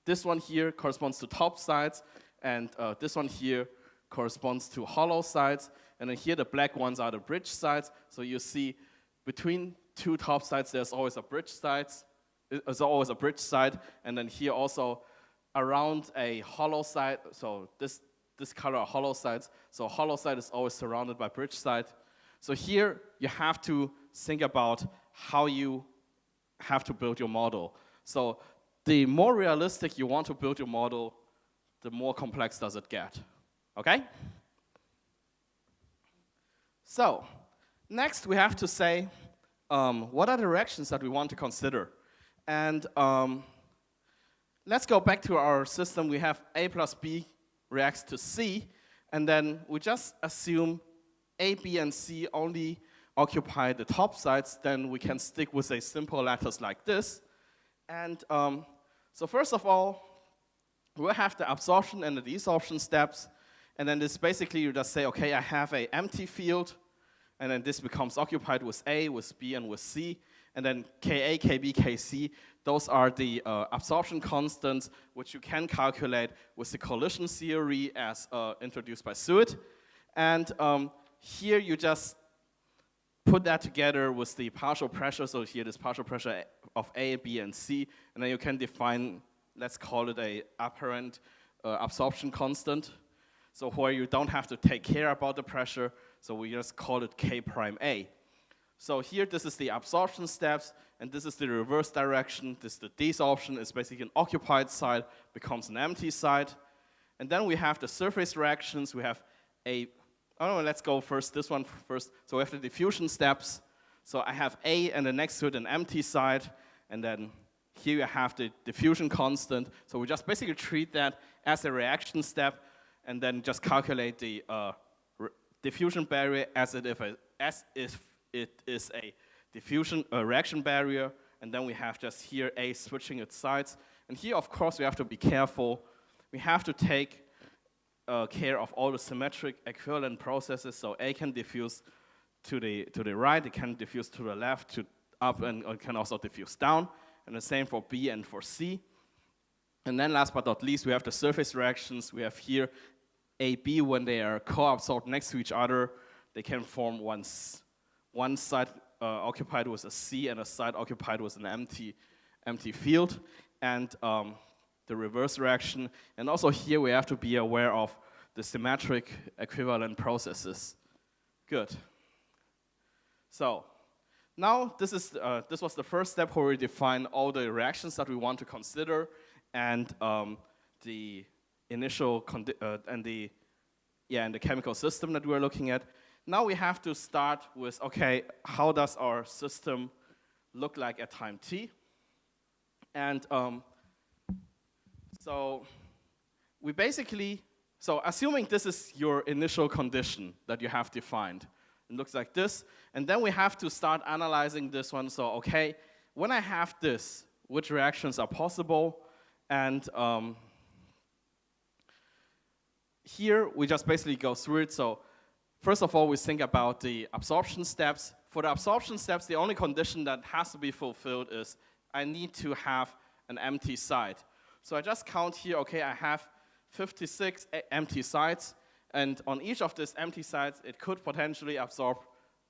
this one here corresponds to top sides, and this one here corresponds to hollow sides. And then here the black ones are the bridge sides. So you see between two top sides there's always a bridge side. And then here also around a hollow side, so this color are hollow sides. So hollow side is always surrounded by bridge side. So here you have to think about how you have to build your model. So the more realistic you want to build your model, the more complex does it get, okay? So next we have to say, what are the reactions that we want to consider? And let's go back to our system. We have A plus B reacts to C, and then we just assume A, B, and C only occupy the top sides. Then we can stick with a simple lattice like this. And so first of all, we'll have the absorption and the desorption steps. And then this basically, you just say, okay, I have an empty field, and then this becomes occupied with A, with B, and with C. And then Ka, Kb, Kc, those are the absorption constants, which you can calculate with the collision theory as introduced by Suwit. And here you just put that together with the partial pressure. So here this partial pressure of A, B, and C. And then you can define, let's call it a apparent absorption constant. So where you don't have to take care about the pressure. So we just call it K prime A. So here, this is the absorption steps, and this is the reverse direction. This is the desorption. It's basically an occupied side becomes an empty side. And then we have the surface reactions. We have let's go first, this one first. So we have the diffusion steps. So I have A, and then next to it an empty side. And then here you have the diffusion constant. So we just basically treat that as a reaction step, and then just calculate the diffusion barrier as if it is a diffusion reaction barrier, and then we have just here A switching its sides. And here, of course, we have to be careful. We have to take care of all the symmetric equivalent processes. So A can diffuse to the right, it can diffuse to the left, to up, and it can also diffuse down. And the same for B and for C. And then last but not least, we have the surface reactions. We have here A, B, when they are co-absorbed next to each other, they can form one side occupied with a C and a side occupied with an empty field, and the reverse reaction. And also here we have to be aware of the symmetric equivalent processes. Good. So now this was the first step where we define all the reactions that we want to consider, and the initial and the chemical system that we're looking at. Now we have to start with, okay, how does our system look like at time t? And so we basically, so assuming this is your initial condition that you have defined, it looks like this, and then we have to start analyzing this one. So, okay, when I have this, which reactions are possible, and here we just basically go through it. So first of all, we think about the absorption steps. For the absorption steps, the only condition that has to be fulfilled is I need to have an empty side. So I just count here, okay, I have 56 empty sides, and on each of these empty sides, it could potentially absorb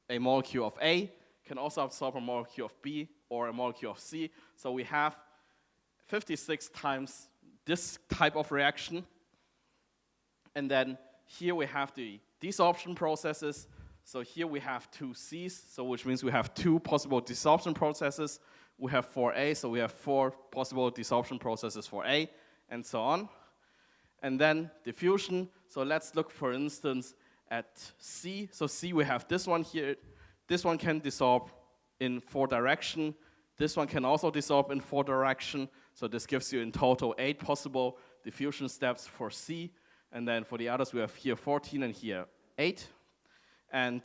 a molecule of A, can also absorb a molecule of B or a molecule of C. So we have 56 times this type of reaction. And then here we have the desorption processes. So here we have 2 C's, so which means we have 2 possible desorption processes. We have 4A, so we have 4 possible desorption processes for A, and so on. And then diffusion, so let's look, for instance, at C. So C, we have this one here. This one can desorb in 4 directions. This one can also desorb in 4 directions. So this gives you in total 8 possible diffusion steps for C. And then for the others, we have here 14 and here 8. And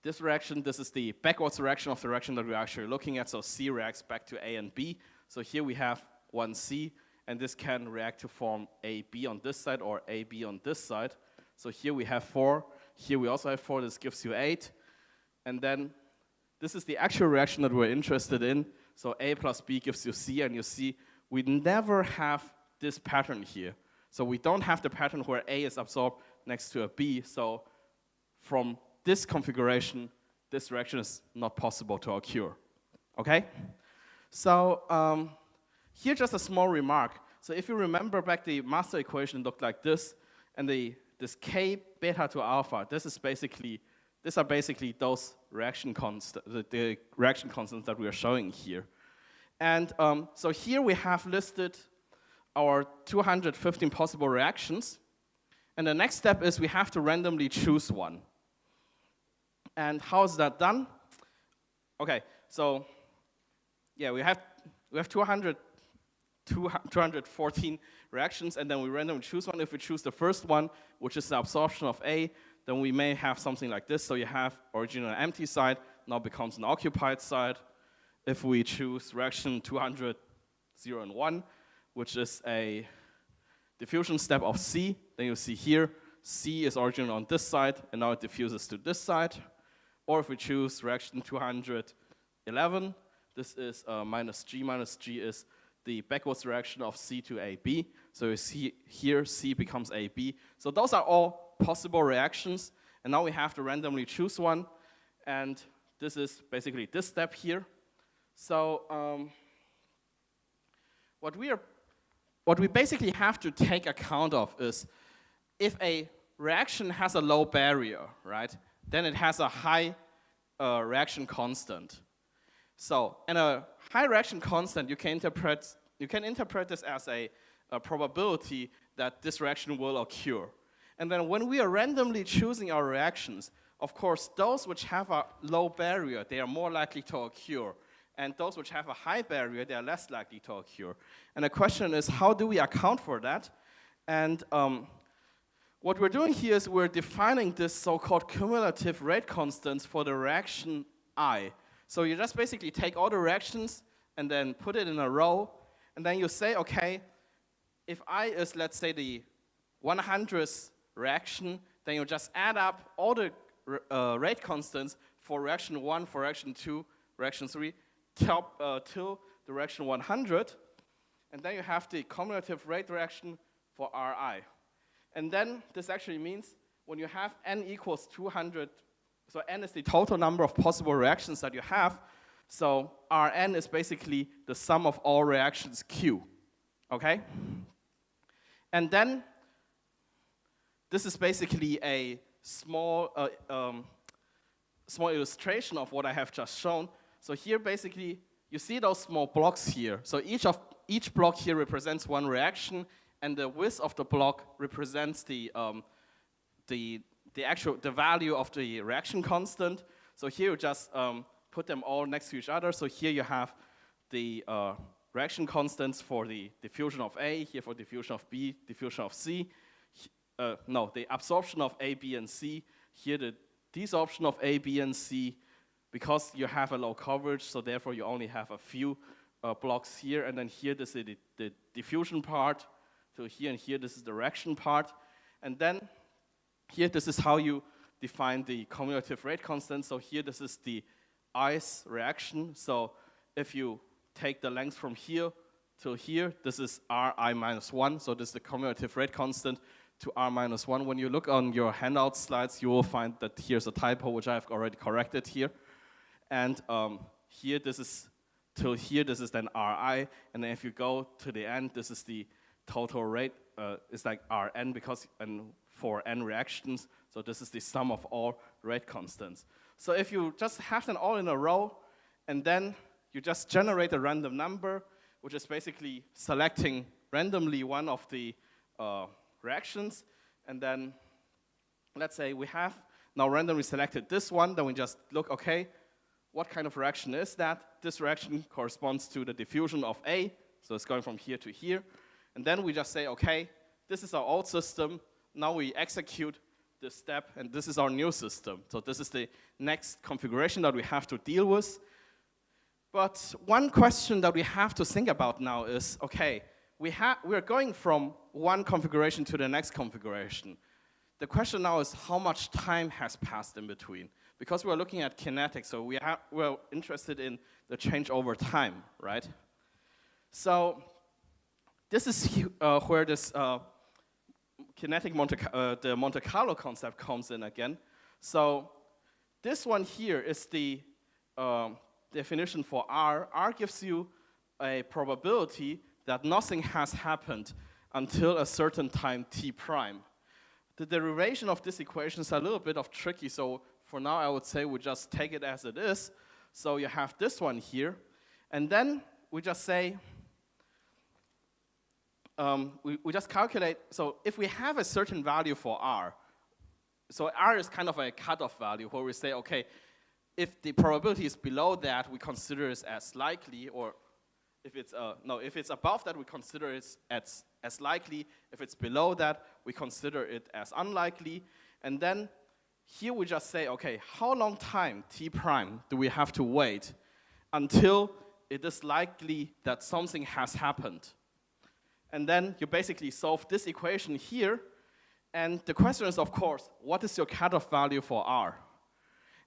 this reaction, this is the backwards reaction of the reaction that we're actually looking at. So C reacts back to A and B. So here we have 1 C, and this can react to form AB on this side or AB on this side. So here we have 4. Here we also have 4. This gives you 8. And then this is the actual reaction that we're interested in. So A plus B gives you C, and you see we never have this pattern here. So we don't have the pattern where A is absorbed next to a B. So from this configuration, this reaction is not possible to occur. Okay? So here just a small remark. So if you remember back, the master equation looked like this, and this K beta to alpha, these are basically those reaction the reaction constants that we are showing here. And so here we have listed our 215 possible reactions. And the next step is we have to randomly choose one. And how is that done? Okay, so yeah, we have 214 reactions, and then we randomly choose one. If we choose the first one, which is the absorption of A, then we may have something like this. So you have original empty side, now becomes an occupied side. If we choose reaction 200, 0, and 1, which is a diffusion step of C, then you see here, C is original on this side, and now it diffuses to this side. Or if we choose reaction 211, this is minus G is the backwards reaction of C to AB. So you see here, C becomes AB. So those are all possible reactions, and now we have to randomly choose one, and this is basically this step here. So what we basically have to take account of is if a reaction has a low barrier, right, then it has a high reaction constant. So, and a high reaction constant, you can interpret this as a probability that this reaction will occur. And then when we are randomly choosing our reactions, of course, those which have a low barrier, they are more likely to occur. And those which have a high barrier, they are less likely to occur. And the question is, how do we account for that? And what we're doing here is we're defining this so-called cumulative rate constants for the reaction I. So you just basically take all the reactions and then put it in a row, and then you say, okay, if I is, let's say, the 100th reaction, then you just add up all the rate constants for reaction 1, for reaction 2, reaction 3, till the reaction 100, and then you have the cumulative rate reaction for Ri. And then this actually means when you have n equals 200, so n is the total number of possible reactions that you have, so Rn is basically the sum of all reactions Q, okay? And then this is basically a small illustration of what I have just shown. So here basically, you see those small blocks here. So each block here represents one reaction, and the width of the block represents the value of the reaction constant. So here you just put them all next to each other. So here you have the reaction constants for the diffusion of A, here for diffusion of B, diffusion of C. The absorption of A, B, and C. Here the desorption of A, B, and C. because you have a low coverage, so therefore you only have a few blocks here, and then here this is the diffusion part, so here and here this is the reaction part, and then here this is how you define the cumulative rate constant. So here this is the ice reaction, so if you take the length from here to here, this is Ri minus 1, so this is the cumulative rate constant to R minus 1. When you look on your handout slides, you will find that here's a typo, which I have already corrected here. And here, this is till here, this is then Ri, and then if you go to the end, this is the total rate, it's like Rn, because for n reactions, so this is the sum of all rate constants. So if you just have them all in a row, and then you just generate a random number, which is basically selecting randomly one of the reactions, and then let's say we have now randomly selected this one, then we just look, okay, what kind of reaction is that? This reaction corresponds to the diffusion of A, so it's going from here to here, and then we just say, okay, this is our old system, now we execute this step, and this is our new system. So this is the next configuration that we have to deal with. But one question that we have to think about now is, okay, we're going from one configuration to the next configuration. The question now is how much time has passed in between? Because we're looking at kinetics, so we're interested in the change over time, right? So this is where this kinetic the Monte Carlo concept comes in again. So this one here is the definition for R. R gives you a probability that nothing has happened until a certain time t prime. The derivation of this equation is a little bit of tricky, so for now I would say we just take it as it is. So you have this one here, and then we just say, we just calculate, so if we have a certain value for R, so R is kind of a cutoff value where we say, okay, if the probability is below that, we consider it as likely, or if it's above that, we consider it as likely. If it's below that, we consider it as unlikely. And then here we just say, okay, how long time t prime do we have to wait until it is likely that something has happened? And then you basically solve this equation here. And the question is, of course, what is your cutoff value for R?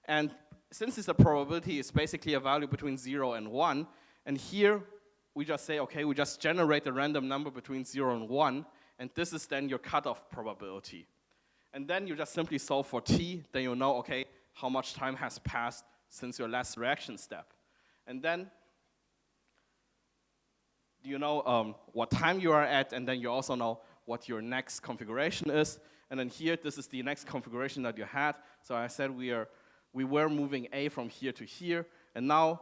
And since it's a probability, it's basically a value between 0 and 1. And here we just say, okay, we just generate a random number between 0 and 1. And this is then your cutoff probability. And then you just simply solve for t. Then you know, okay, how much time has passed since your last reaction step. And then you know what time you are at, and then you also know what your next configuration is. And then here, this is the next configuration that you had. So I said we were moving A from here to here, and now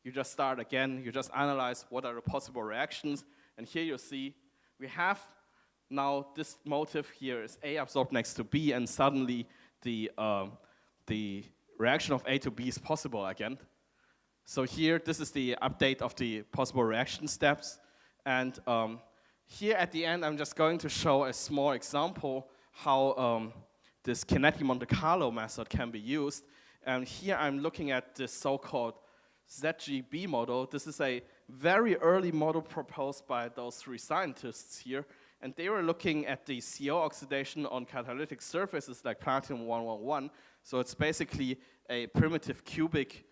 you just start again. You just analyze what are the possible reactions, and here you see we have now this motive here is A absorbed next to B, and suddenly the reaction of A to B is possible again. So here, this is the update of the possible reaction steps. And here at the end, I'm just going to show a small example how this kinetic Monte Carlo method can be used. And here I'm looking at this so-called ZGB model. This is a very early model proposed by those three scientists here. And they were looking at the CO oxidation on catalytic surfaces like platinum-111. So it's basically a primitive cubic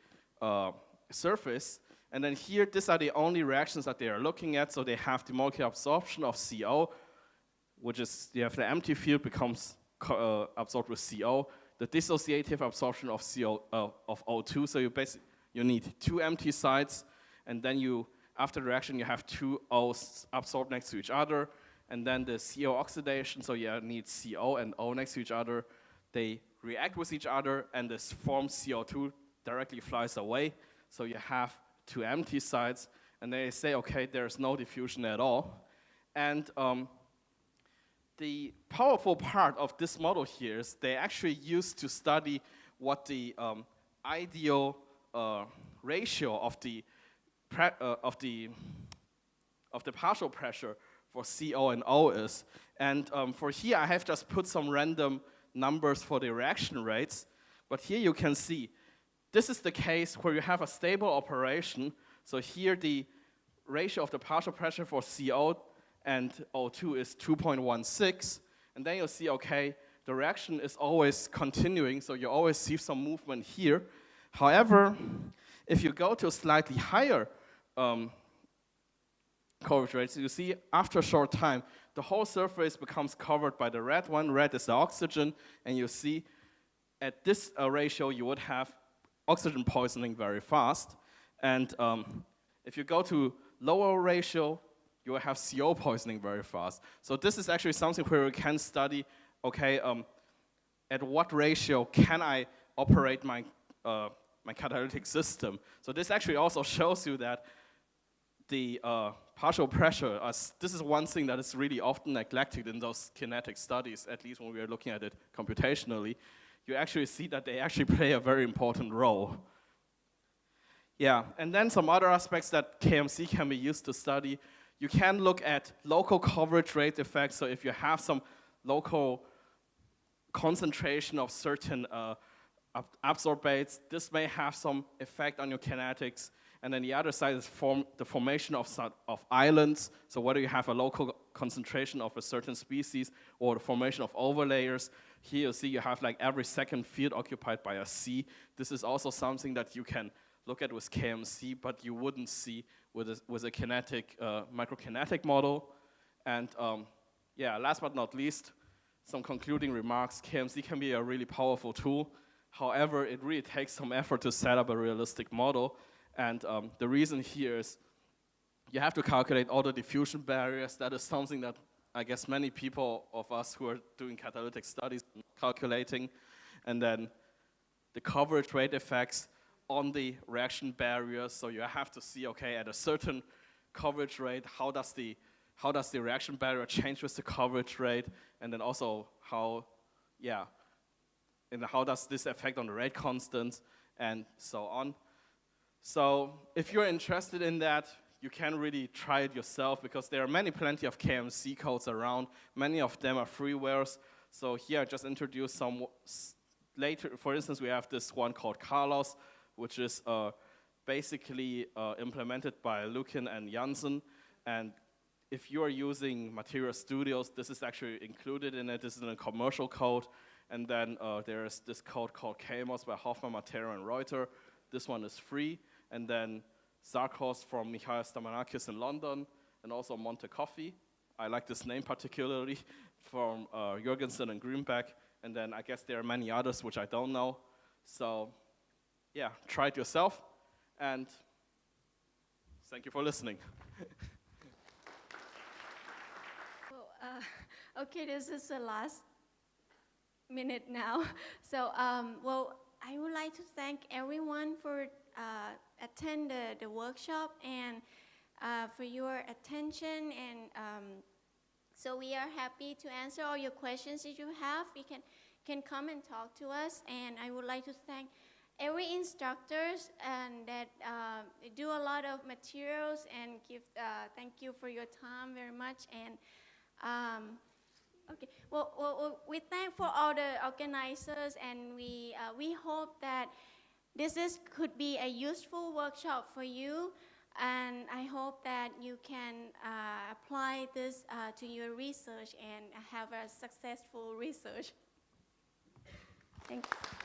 surface, and then here, these are the only reactions that they are looking at. So they have the molecular absorption of CO, which is, you have the empty field becomes absorbed with CO, the dissociative absorption of of O2. So you need two empty sites, and then after the reaction, you have two O's absorbed next to each other, and then the CO oxidation. So you need CO and O next to each other. They react with each other, and this formed CO2 directly flies away. So you have two empty sites, and they say, okay, there's no diffusion at all. And the powerful part of this model here is they actually used to study what the ideal ratio of the partial pressure for CO and O is. And for here, I have just put some random numbers for the reaction rates. But here you can see this is the case where you have a stable operation. So here the ratio of the partial pressure for CO and O2 is 2.16. And then you'll see, okay, the reaction is always continuing, so you always see some movement here. However, if you go to a slightly higher coverage rate, so you see after a short time, the whole surface becomes covered by the red one. Red is the oxygen, and you see at this ratio, you would have oxygen poisoning very fast. And if you go to lower ratio, you will have CO poisoning very fast. So this is actually something where we can study, okay, at what ratio can I operate my, my catalytic system? So this actually also shows you that the partial pressure, this is one thing that is really often neglected in those kinetic studies, at least when we are looking at it computationally. You actually see that they actually play a very important role. Yeah, and then some other aspects that KMC can be used to study. You can look at local coverage rate effects. So if you have some local concentration of certain absorbates, this may have some effect on your kinetics. And then the other side is the formation of islands. So whether you have a local concentration of a certain species or the formation of overlayers. Here you see you have like every second field occupied by a sea. This is also something that you can look at with KMC, but you wouldn't see with a kinetic, microkinetic model. And yeah, last but not least, some concluding remarks. KMC can be a really powerful tool. However, it really takes some effort to set up a realistic model. And the reason here is you have to calculate all the diffusion barriers. That is something that I guess many people of us who are doing catalytic studies are calculating. And then the coverage rate effects on the reaction barriers. So you have to see, okay, at a certain coverage rate, how does the reaction barrier change with the coverage rate? And then also how, yeah, and how does this affect on the rate constants and so on. So if you're interested in that, you can really try it yourself because there are plenty of KMC codes around. Many of them are freewares. So here I just introduced some later. For instance, we have this one called Carlos, which is basically implemented by Lukin and Janssen. And if you are using Material Studios, this is actually included in it. This is in a commercial code. And then there is this code called KMOS by Hoffman, Matera, and Reuter. This one is free. And then Sarkos from Michael Stamanakis in London, and also Monte Coffee. I like this name particularly, from Jorgensen and Greenback. And then I guess there are many others which I don't know. So yeah, try it yourself. And thank you for listening.
Well, okay, this is the last minute now. So, well, I would like to thank everyone for attend the workshop and for your attention. And so we are happy to answer all your questions that you have. You can come and talk to us. And I would like to thank every instructors and that do a lot of materials and give thank you for your time very much. And okay, well, we thank for all the organizers, and we hope that this could be a useful workshop for you, and I hope that you can apply this to your research and have a successful research. Thank you.